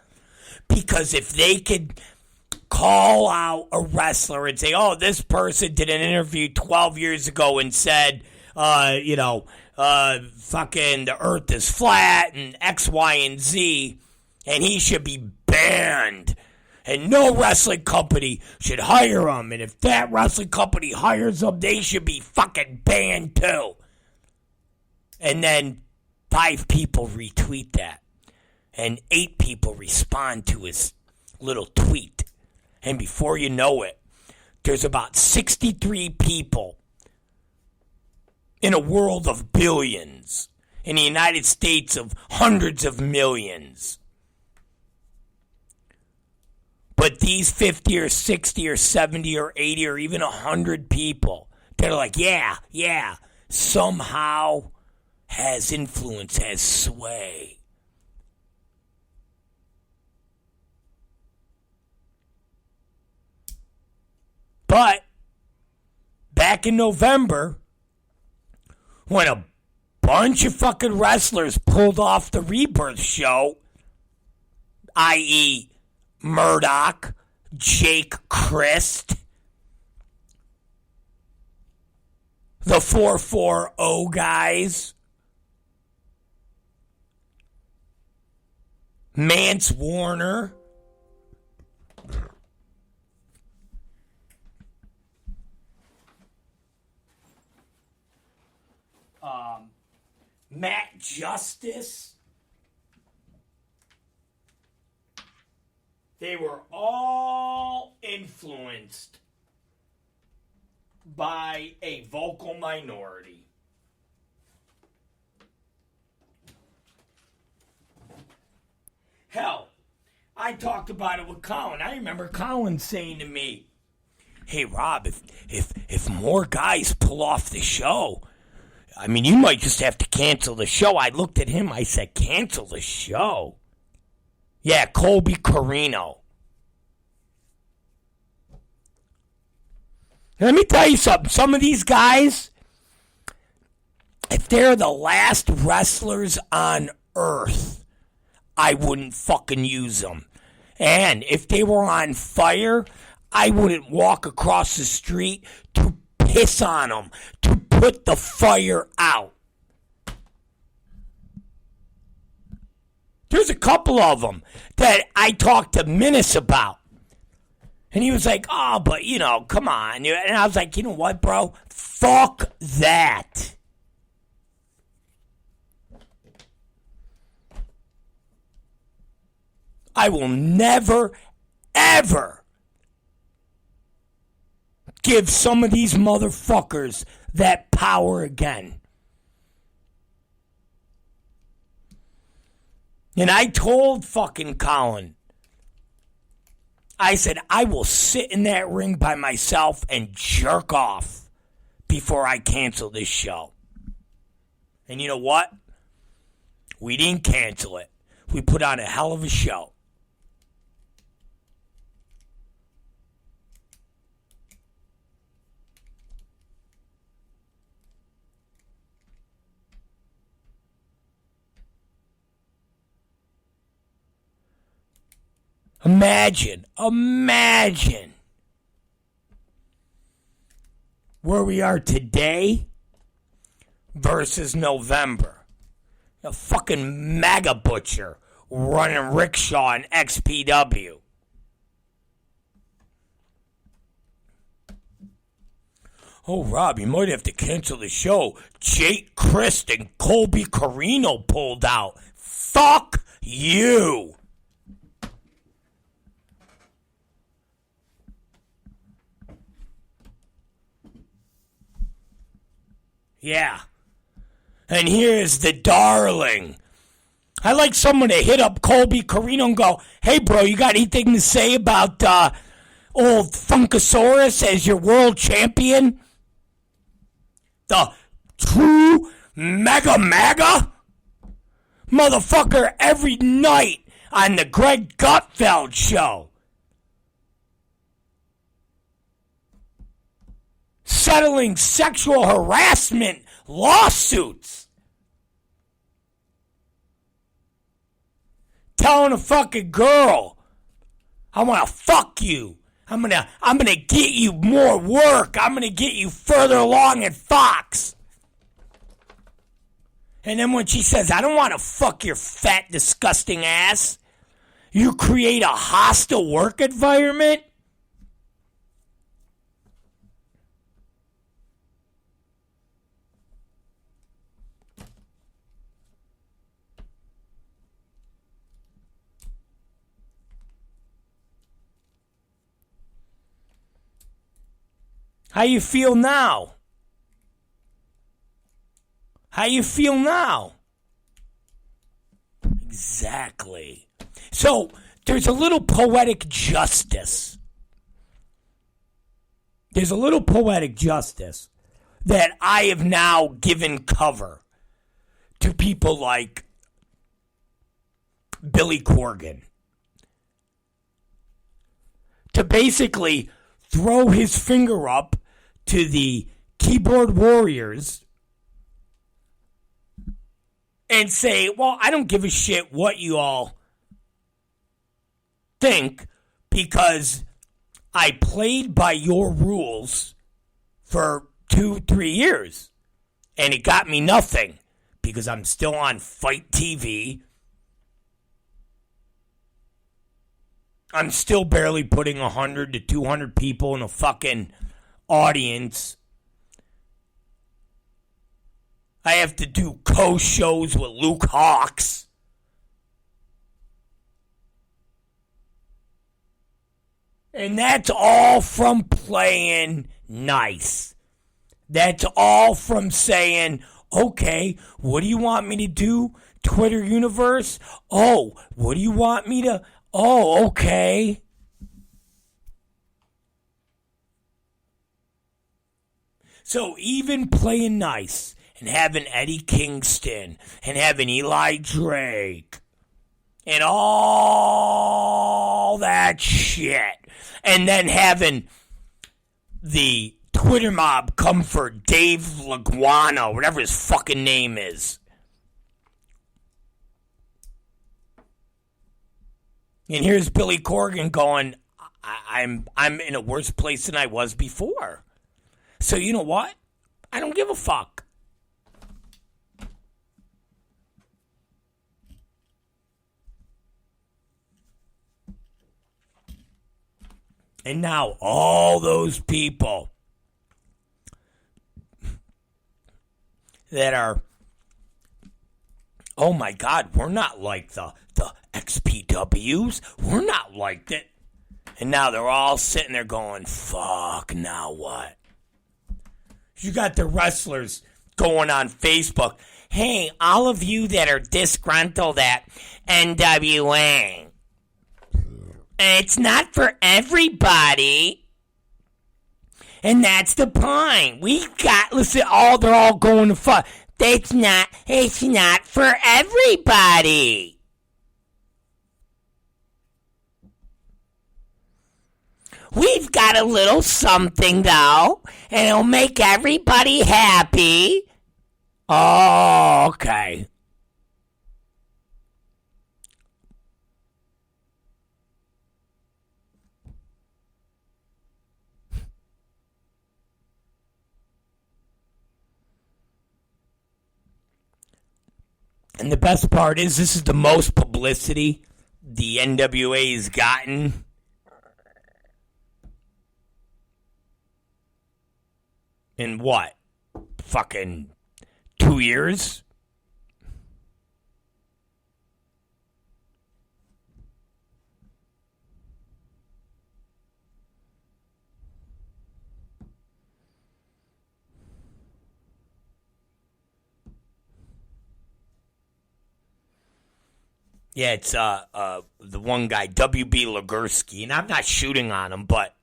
Because if they could call out a wrestler and say, oh, this person did an interview 12 years ago and said, fucking the earth is flat and X, Y, and Z, and he should be banned. And no wrestling company should hire him. And if that wrestling company hires him, they should be fucking banned too. And then 5 people retweet that. And 8 people respond to his little tweet. And before you know it, there's about 63 people in a world of billions, in the United States of hundreds of millions. But these 50 or 60 or 70 or 80 or even 100 people, they're like, yeah, somehow has influence, has sway. But back in November, when a bunch of fucking wrestlers pulled off the Rebirth show, i.e., Murdoch, Jake Christ, the 440 guys, Mance Warner, Matt Justice. They were all influenced by a vocal minority. Hell, I talked about it with Colin. I remember Colin saying to me, hey, Rob, if more guys pull off the show, I mean, you might just have to cancel the show. I looked at him. I said, cancel the show? Yeah, Colby Corino. Let me tell you something. Some of these guys, if they're the last wrestlers on earth, I wouldn't fucking use them. And if they were on fire, I wouldn't walk across the street to piss on them, to put the fire out. There's a couple of them that I talked to Menace about. And he was like, oh, but, come on. And I was like, you know what, bro? Fuck that. I will never, ever give some of these motherfuckers that power again. And I told fucking Colin, I said, I will sit in that ring by myself and jerk off before I cancel this show. And you know what? We didn't cancel it. We put on a hell of a show. Imagine where we are today versus November. A fucking MAGA butcher running rickshaw in XPW. Oh, Rob, you might have to cancel the show. Jake Christ and Colby Corino pulled out. Fuck you. Yeah. And here's the darling. I like someone to hit up Colby Corino and go, hey, bro, you got anything to say about old Funkasaurus as your world champion? The true MAGA? Motherfucker, every night on the Greg Gutfeld show. Settling sexual harassment lawsuits. Telling a fucking girl, I want to fuck you. I'm gonna get you more work. I'm gonna get you further along at Fox. And then when she says, I don't want to fuck your fat, disgusting ass, you create a hostile work environment? How you feel now? How you feel now? Exactly. So, there's a little poetic justice. There's a little poetic justice that I have now given cover to people like Billy Corgan. To basically throw his finger up to the keyboard warriors and say, well, I don't give a shit what you all think because I played by your rules for 2-3 years and it got me nothing because I'm still on Fight TV. I'm still barely putting 100 to 200 people in a fucking audience. I have to do co-shows with Luke Hawx. And that's all from playing nice. That's all from saying, okay, what do you want me to do, Twitter universe? Oh, what do you want me to... Oh, okay. So even playing nice and having Eddie Kingston and having Eli Drake and all that shit, and then having the Twitter mob come for Dave Laguana, whatever his fucking name is. And here's Billy Corgan going, I'm in a worse place than I was before. So you know what? I don't give a fuck. And now all those people that are, oh my God, we're not like the XPWs. We're not like that. And now they're all sitting there going, fuck, now what? You got the wrestlers going on Facebook. Hey, all of you that are disgruntled at NWA. It's not for everybody. And that's the point. We got, listen, they're all going to fuck. It's not for everybody. We've got a little something, though, and it'll make everybody happy. Oh, okay. And the best part is this is the most publicity the NWA has gotten. In what? Fucking 2 years? Yeah, it's the one guy, WB Legursky, and I'm not shooting on him, but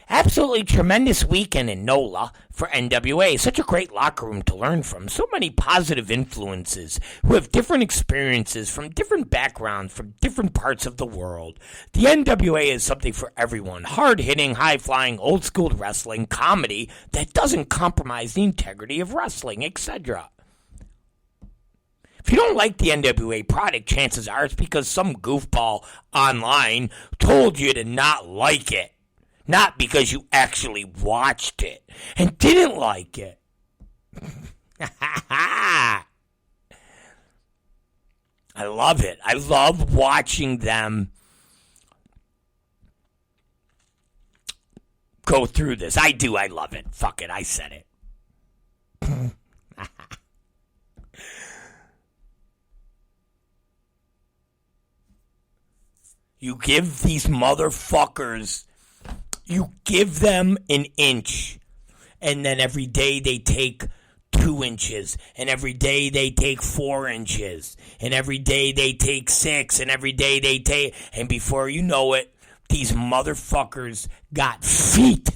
Absolutely tremendous weekend in NOLA for NWA. Such a great locker room to learn from. So many positive influences who have different experiences from different backgrounds, from different parts of the world. The NWA is something for everyone. Hard-hitting, high-flying, old-school wrestling, comedy that doesn't compromise the integrity of wrestling, etc. If you don't like the NWA product, chances are it's because some goofball online told you to not like it. Not because you actually watched it and didn't like it. I love it. I love watching them go through this. I do. I love it. Fuck it. I said it. You give these motherfuckers... You give them an inch, and then every day they take 2 inches, and every day they take 4 inches, and every day they take 6, and every day they take... And before you know it, these motherfuckers got feet.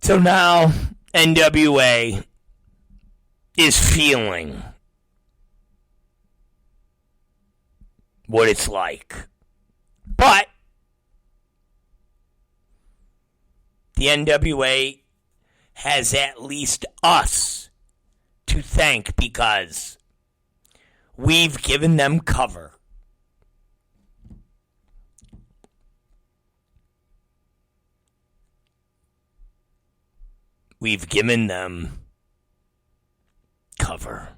So now, NWA is feeling what it's like. But the NWA has at least us to thank because we've given them cover. We've given them cover.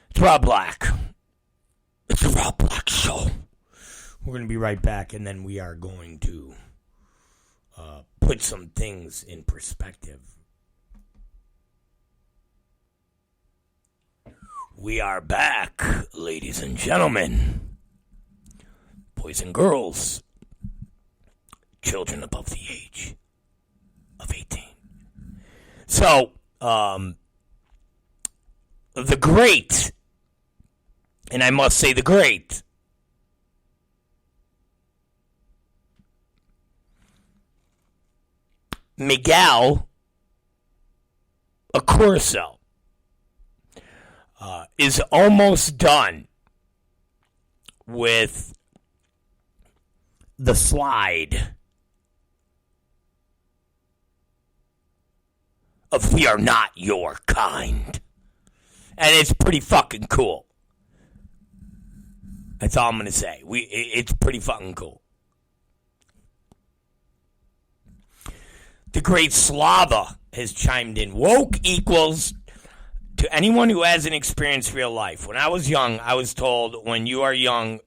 It's Rob Black. It's the Rob Black Show. We're going to be right back, and then we are going to put some things in perspective. We are back, ladies and gentlemen, boys and girls, children above the age of 18. So, the great, and I must say the great, Miguel Acurso is almost done with the slide of We Are Not Your Kind. And it's pretty fucking cool. That's all I'm going to say. It's pretty fucking cool. The great Slava has chimed in. Woke equals, to anyone who hasn't experienced real life. When I was young, I was told when you are young,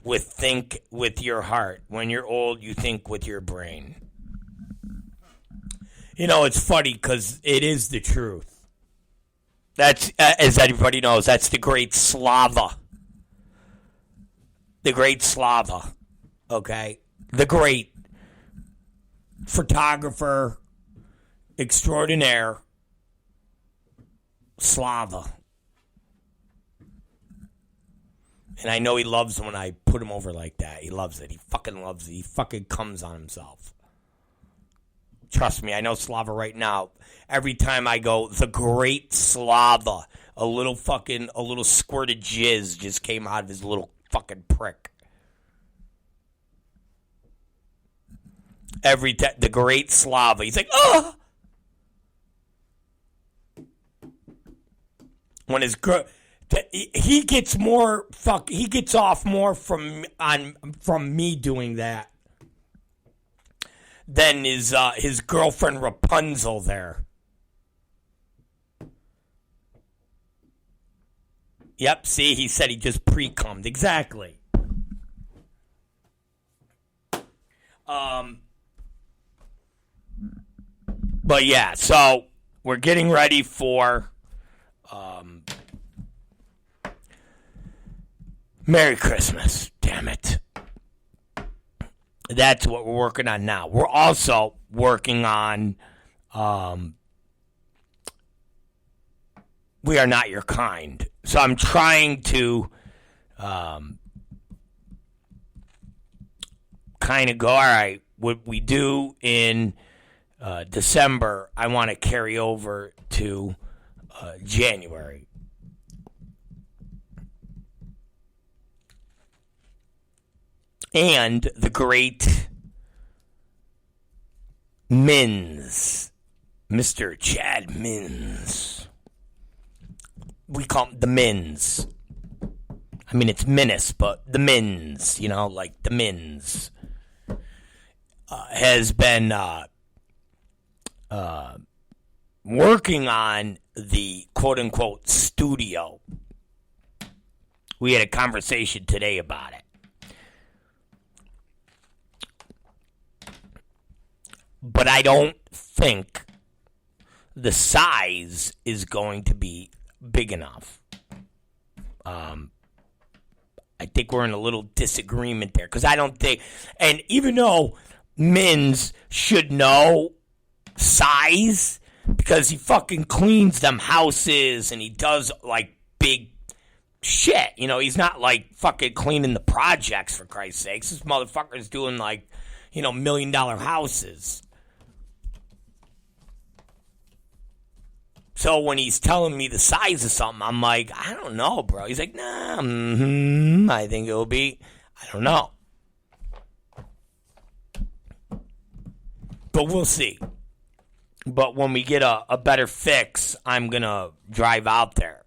think with your heart. When you're old, you think with your brain. You know, it's funny because it is the truth. That's, as everybody knows, that's the great Slava. The great Slava. Okay? The great photographer extraordinaire Slava. And I know he loves when I put him over like that. He loves it. He fucking loves it. He fucking comes on himself. Trust me, I know Slava right now. Every time I go, the great Slava, a little squirt of jizz just came out of his little fucking prick. Every time, the great Slava, he's like, oh! When his girl, he gets more he gets off more from me doing that than his girlfriend Rapunzel there. Yep, see, he said he just pre-cummed. Exactly. But yeah, so we're getting ready for Merry Christmas, damn it. That's what we're working on now. We're also working on We Are Not Your Kind. So I'm trying to kind of go, all right, what we do in December, I want to carry over to January. And the great Mins, Mr. Chad Mins. We call him the Mins. I mean, it's Menace, but the Mins, like the Mins, has been working on the quote-unquote studio. We had a conversation today about it. But I don't think the size is going to be big enough. I think we're in a little disagreement there. Because I don't think... And even though Mins should know size, because he fucking cleans them houses and he does, like, big shit. He's not, like, fucking cleaning the projects, for Christ's sakes. This motherfucker's doing, like, $1 million houses. So when he's telling me the size of something, I'm like, I don't know, bro. He's like, nah, I think it'll be, I don't know. But we'll see. But when we get a better fix, I'm going to drive out there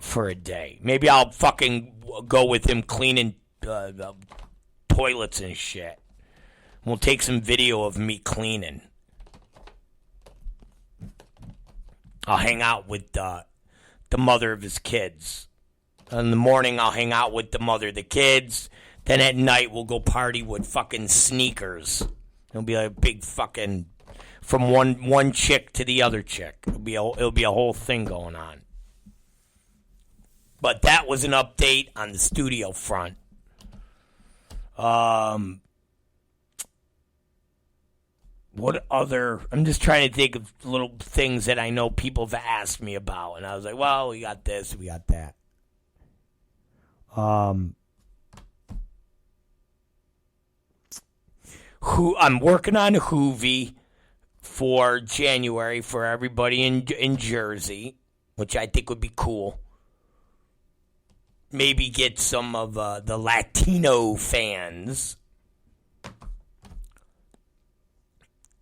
for a day. Maybe I'll fucking go with him cleaning the toilets and shit. We'll take some video of me cleaning. I'll hang out with the mother of his kids. In the morning, I'll hang out with the mother of the kids. Then at night, we'll go party with fucking sneakers. It'll be a big fucking... From one chick to the other chick. It'll be a whole thing going on. But that was an update on the studio front. What other... I'm just trying to think of little things that I know people have asked me about. And I was like, well, we got this, we got that. I'm working on Hoovy for January for everybody in Jersey, which I think would be cool. Maybe get some of the Latino fans.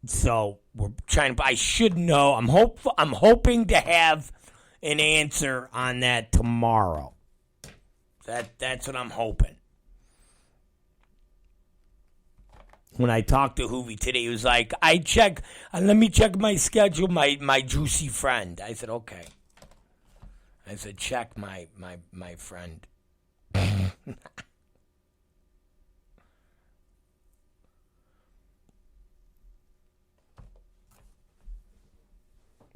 So we're trying to. I should know. I'm hoping to have an answer on that tomorrow. That's what I'm hoping. When I talked to Hoovy today, he was like, let me check my schedule, my juicy friend. I said, okay. I said, check my friend.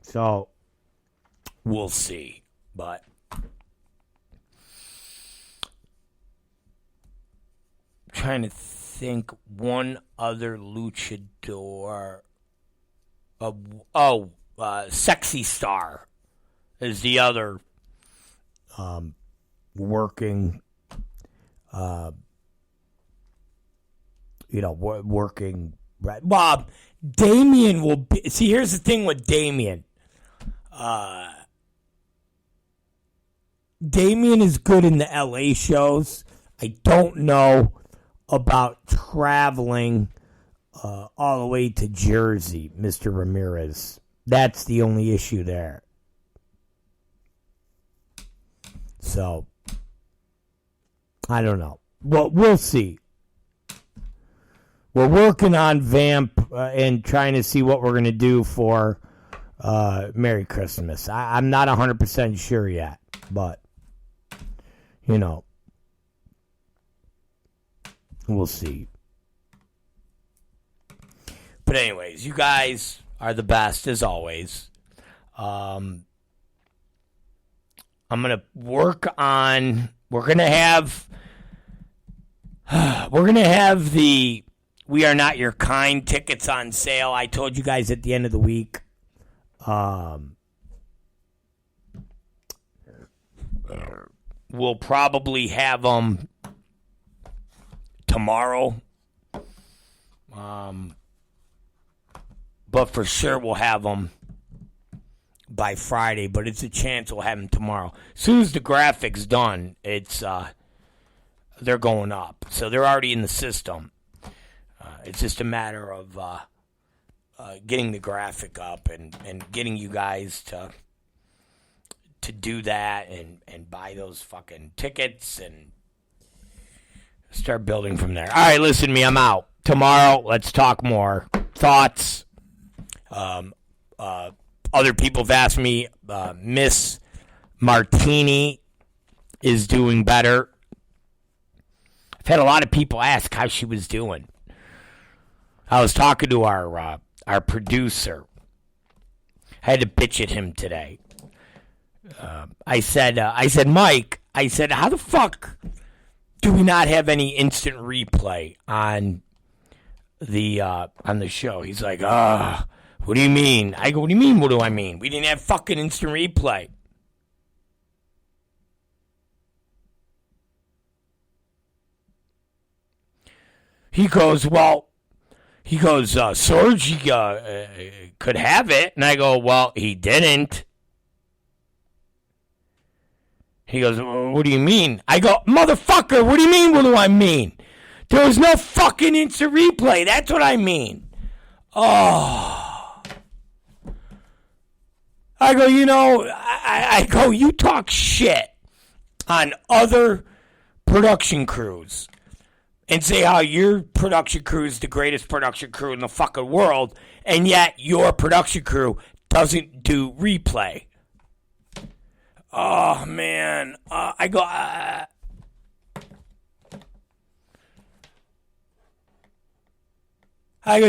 So, we'll see. But trying to think one other luchador. Sexy Star is the other working, working. Right. Well, Damien will be. See, here's the thing with Damien. Damien is good in the LA shows. I don't know about traveling all the way to Jersey, Mr. Ramirez. That's the only issue there. So, I don't know. Well, we'll see. We're working on Vamp and trying to see what we're going to do for Merry Christmas. I'm not 100% sure yet, but, we'll see. But anyways, you guys are the best as always. I'm going to work on, we're going to have, We're going to have the We Are Not Your Kind tickets on sale. I told you guys at the end of the week. We'll probably have them tomorrow. But for sure we'll have them by Friday. But it's a chance we'll have them tomorrow. As soon as the graphics done, it's they're going up. So they're already in the system. It's just a matter of getting the graphic up and getting you guys to do that and buy those fucking tickets and start building from there. All right, listen to me. I'm out. Tomorrow, let's talk more. Thoughts. Other people have asked me, Miss Martini is doing better. I've had a lot of people ask how she was doing. I was talking to our producer. I had to bitch at him today. I said, Mike, how the fuck do we not have any instant replay on the show? He's like, what do you mean? I go, what do you mean? What do I mean? We didn't have fucking instant replay. He goes, Serge could have it. And I go, well, he didn't. He goes, well, what do you mean? I go, motherfucker, what do you mean, what do I mean? There was no fucking instant replay. That's what I mean. Oh. I go, I go, you talk shit on other production crews and say how your production crew is the greatest production crew in the fucking world, and yet your production crew doesn't do replay. Oh, man. I go,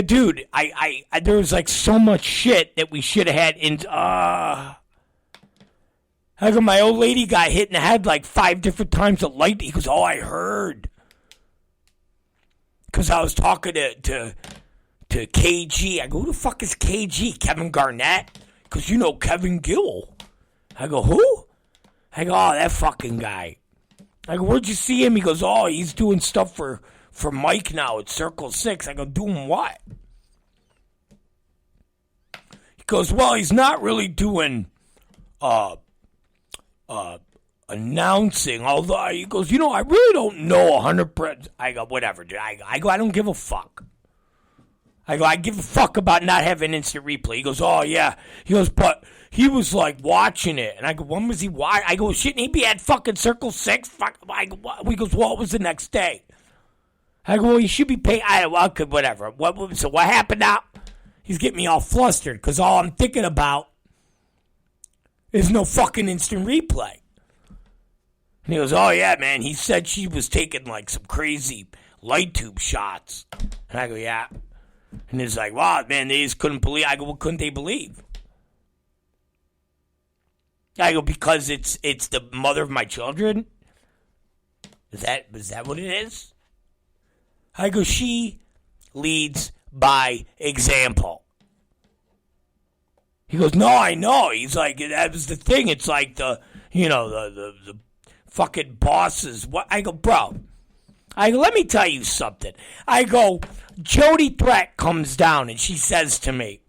dude, I there was like so much shit that we should have had in, I go, my old lady got hit in the head like 5 different times at light. He goes, oh, I heard. Because I was talking to KG. I go, who the fuck is KG? Kevin Garnett? Because you know Kevin Gill. I go, who? I go, oh, that fucking guy. I go, where'd you see him? He goes, oh, he's doing stuff for Mike now at Circle 6. I go, doing what? He goes, well, he's not really doing announcing, although he goes, I really don't know 100%. I go, whatever, dude. I go, I don't give a fuck. I go, I give a fuck about not having instant replay. He goes, oh, yeah. He goes, but he was, like, watching it. And I go, when was he watching? I go, shouldn't he be at fucking Circle 6? Fuck. I go, what? He goes, well, it was the next day. I go, well, he should be paid. Okay, whatever. So what happened now? He's getting me all flustered because all I'm thinking about is no fucking instant replay. And he goes, oh, yeah, man. He said she was taking, like, some crazy light tube shots. And I go, yeah. And he's like, wow, man, they just couldn't believe. I go, what couldn't they believe? I go, because it's the mother of my children? Is that what it is? I go, she leads by example. He goes, no, I know. He's like, that was the thing. It's like the fucking bosses. What? I go, bro. I go, let me tell you something. I go, Jody Threat comes down and she says to me,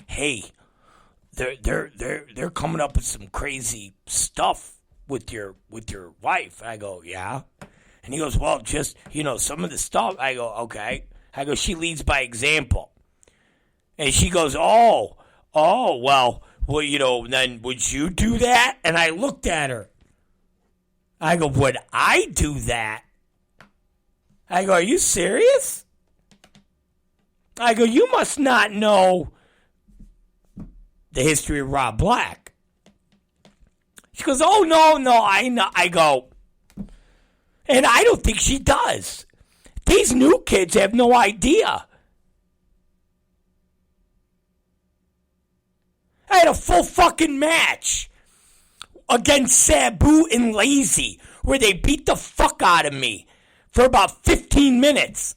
hey, they're coming up with some crazy stuff with your wife. I go, yeah. And he goes, well, just, some of the stuff. I go, okay. I go, she leads by example. And she goes, well, then would you do that? And I looked at her. I go, would I do that? I go, are you serious? I go, you must not know the history of Rob Black. She goes, oh, no, I know. I go, and I don't think she does. These new kids have no idea. I had a full fucking match against Sabu and Lazy where they beat the fuck out of me for about 15 minutes.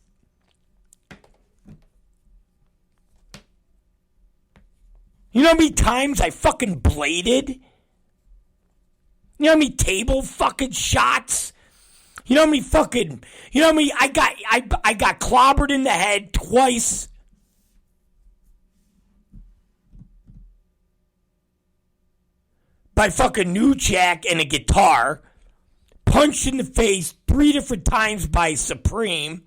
You know how many times I fucking bladed? You know how many table fucking shots? You know how many fucking... You know how many... I got clobbered in the head twice. By fucking New Jack and a guitar. Punched in the face 3 different times by Supreme.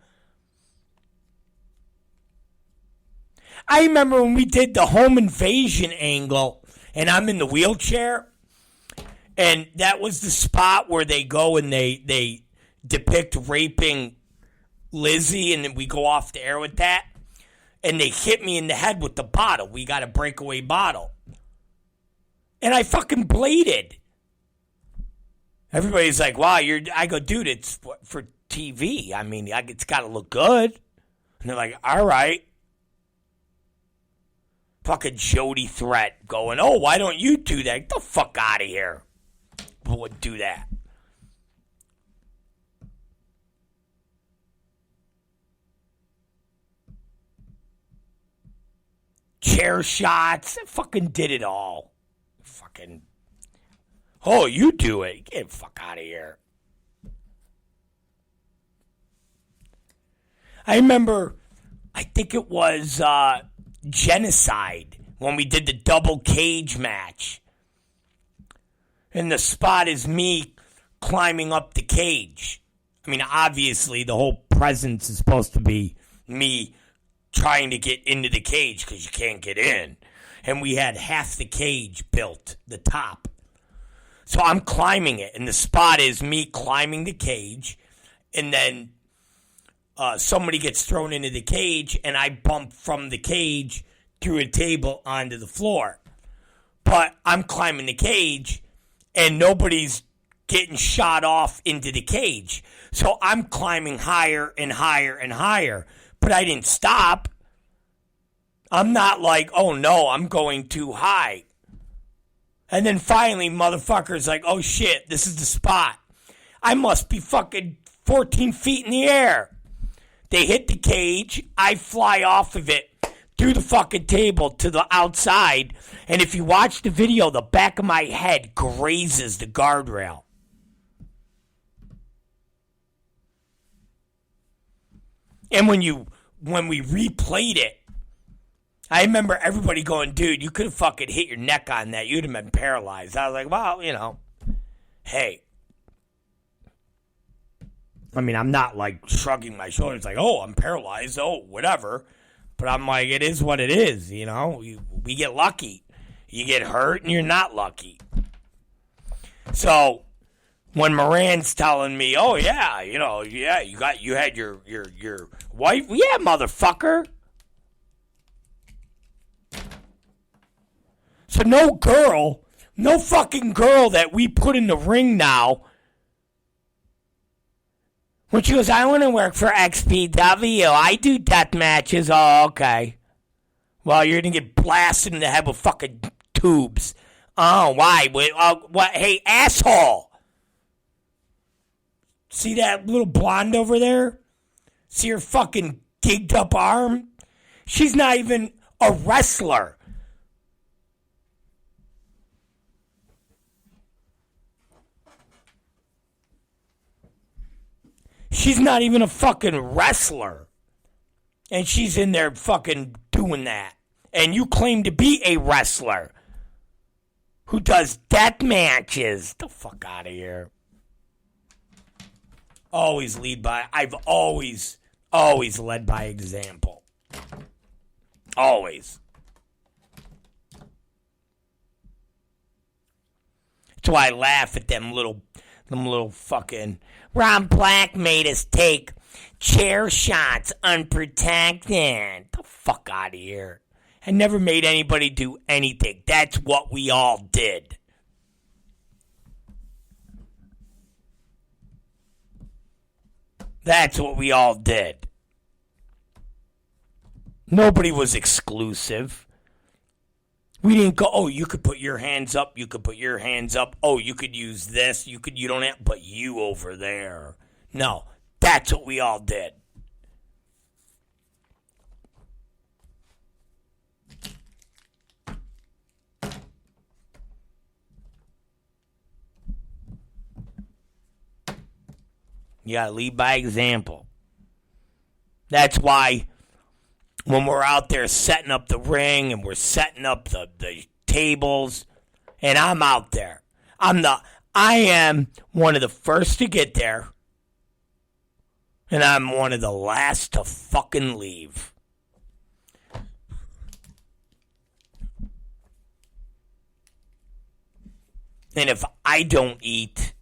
I remember when we did the home invasion angle, and I'm in the wheelchair, and that was the spot where they go and they depict raping Lizzie, and then we go off the air with that, and they hit me in the head with the bottle. We got a breakaway bottle. And I fucking bladed. Everybody's like, wow, I go, dude, it's for TV. I mean, it's got to look good. And they're like, all right. Fucking Jody Threat going, oh, why don't you do that? Get the fuck out of here. Who would do that? Chair shots. I fucking did it all. Fucking. Oh, you do it. Get the fuck out of here. I remember, I think it was Genocide when we did the double cage match. And the spot is me climbing up the cage. I mean, obviously, the whole presence is supposed to be me trying to get into the cage because you can't get in. And we had half the cage built, the top. So I'm climbing it, and the spot is me climbing the cage, and then somebody gets thrown into the cage, and I bump from the cage through a table onto the floor. But I'm climbing the cage, and nobody's getting shot off into the cage. So I'm climbing higher and higher and higher, but I didn't stop. I'm not like, oh no, I'm going too high. And then finally, motherfucker's like, oh shit, this is the spot. I must be fucking 14 feet in the air. They hit the cage. I fly off of it through the fucking table to the outside. And if you watch the video, the back of my head grazes the guardrail. And when we replayed it, I remember everybody going, dude, you could have fucking hit your neck on that. You'd have been paralyzed. I was like, well, you know, hey. I mean, I'm not like shrugging my shoulders like, oh, I'm paralyzed. Oh, whatever. But I'm like, it is what it is, you know. We get lucky. You get hurt and you're not lucky. So when Moran's telling me, oh, yeah, you know, yeah, you had your wife. Yeah, motherfucker. So no fucking girl that we put in the ring now, when she goes, I want to work for XPW, I do death matches. Oh, okay. Well, you're going to get blasted in the head with fucking tubes. Oh, why? What? Hey, asshole. See that little blonde over there? See her fucking gigged up arm? She's not even a wrestler. She's not even a fucking wrestler. And she's in there fucking doing that. And you claim to be a wrestler who does death matches. Get the fuck out of here. Always lead by... I've always led by example. Always. That's why I laugh at them little fucking... Ron Black made us take chair shots unprotected. Get the fuck out of here. I never made anybody do anything. That's what we all did. That's what we all did. Nobody was exclusive. We didn't go, oh, you could put your hands up, you could put your hands up, oh, you could use this, you don't have, but you over there. No, That's what we all did. You gotta lead by example. That's why when we're out there setting up the ring and we're setting up the tables, and I'm out there, I am one of the first to get there, and I'm one of the last to fucking leave. And if I don't eat,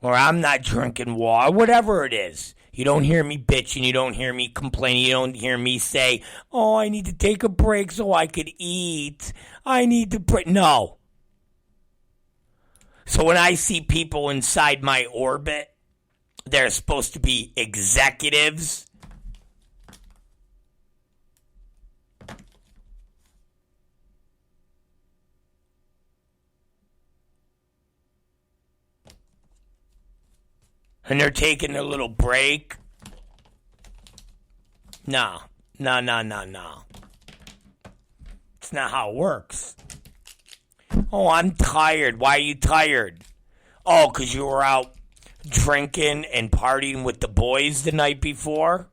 or I'm not drinking water, whatever it is, you don't hear me bitching, you don't hear me complaining, you don't hear me say, oh, I need to take a break so I could eat. I need to break. No. So when I see people inside my orbit, they're supposed to be executives. And they're taking their little break. No. It's not how it works. Oh, I'm tired. Why are you tired? Oh, because you were out drinking and partying with the boys the night before?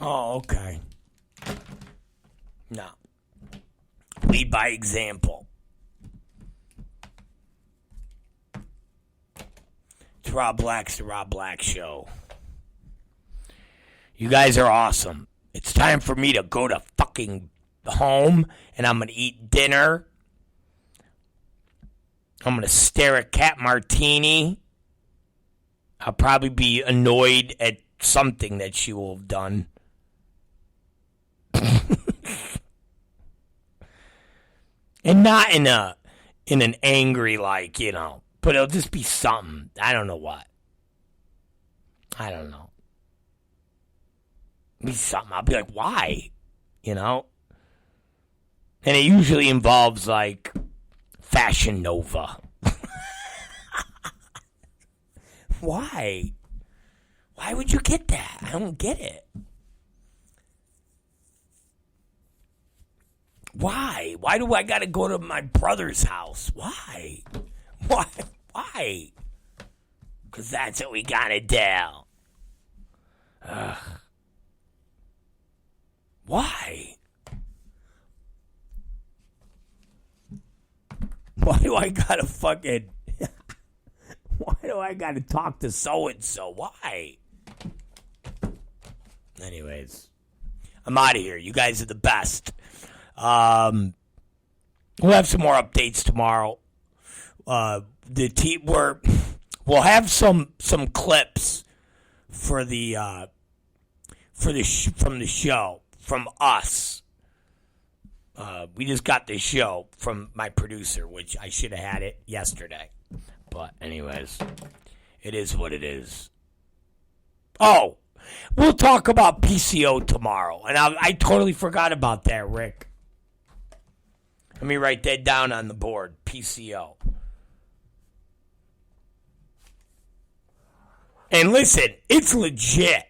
Oh, okay. No. Lead by example. It's Rob Black's The Rob Black Show. You guys are awesome. It's time for me to go to fucking home, and I'm going to eat dinner. I'm going to stare at Cat Martini. I'll probably be annoyed at something that she will have done. And not in an angry, like, you know, but it'll just be something. I don't know what. I don't know. It'll be something. I'll be like, why? You know? And it usually involves, like, Fashion Nova. Why? Why would you get that? I don't get it. Why? Why do I gotta go to my brother's house? Why? Why? Because that's what we gotta do. Ugh. Why? Why do I gotta fucking... Why do I gotta talk to so-and-so? Why? Anyways. I'm out of here. You guys are the best. We'll have some more updates tomorrow. The team we'll have some clips for the from the show from us. We just got the show from my producer, which I should have had it yesterday. But anyways, it is what it is. Oh, we'll talk about PCO tomorrow, and I totally forgot about that, Rick. Let me write that down on the board. PCO. And listen, it's legit.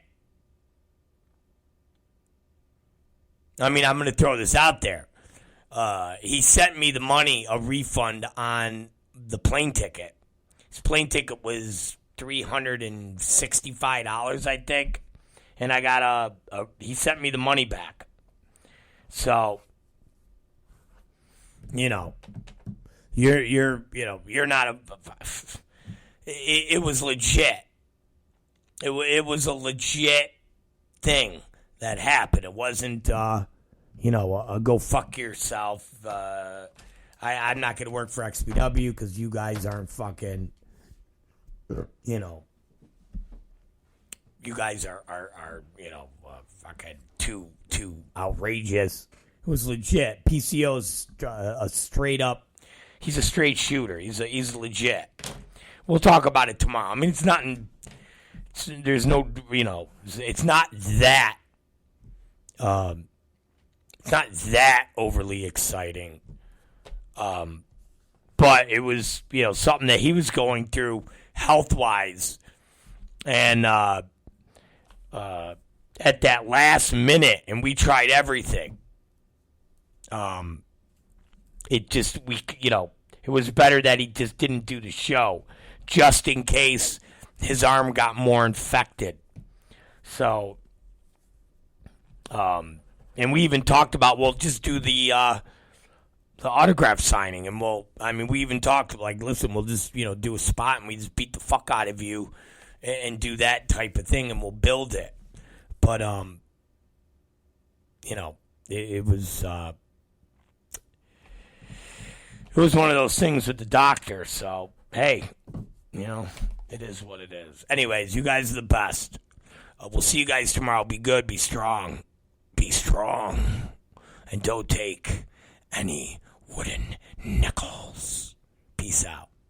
I mean, I'm going to throw this out there. He sent me the money, a refund on the plane ticket. His plane ticket was $365, I think. And I got he sent me the money back. So... You know, you're not a. It was legit. It was a legit thing that happened. It wasn't, a go fuck yourself. I'm not going to work for XPW because you guys aren't fucking. You guys are fucking too outrageous. It was legit. PCO's a straight up. He's a straight shooter. He's legit. We'll talk about it tomorrow. I mean, it's not. There's no. It's not that. It's not that overly exciting. but it was, something that he was going through health-wise. And at that last minute, and we tried everything. It was better that he just didn't do the show, just in case his arm got more infected. So, and we even talked about, we'll just do the autograph signing, and we even talked, like, listen, we'll just, do a spot, and we just beat the fuck out of you, and do that type of thing, and we'll build it. But, it was, it was one of those things with the doctor, so, hey, it is what it is. Anyways, you guys are the best. We'll see you guys tomorrow. Be good, be strong. Be strong. And don't take any wooden nickels. Peace out.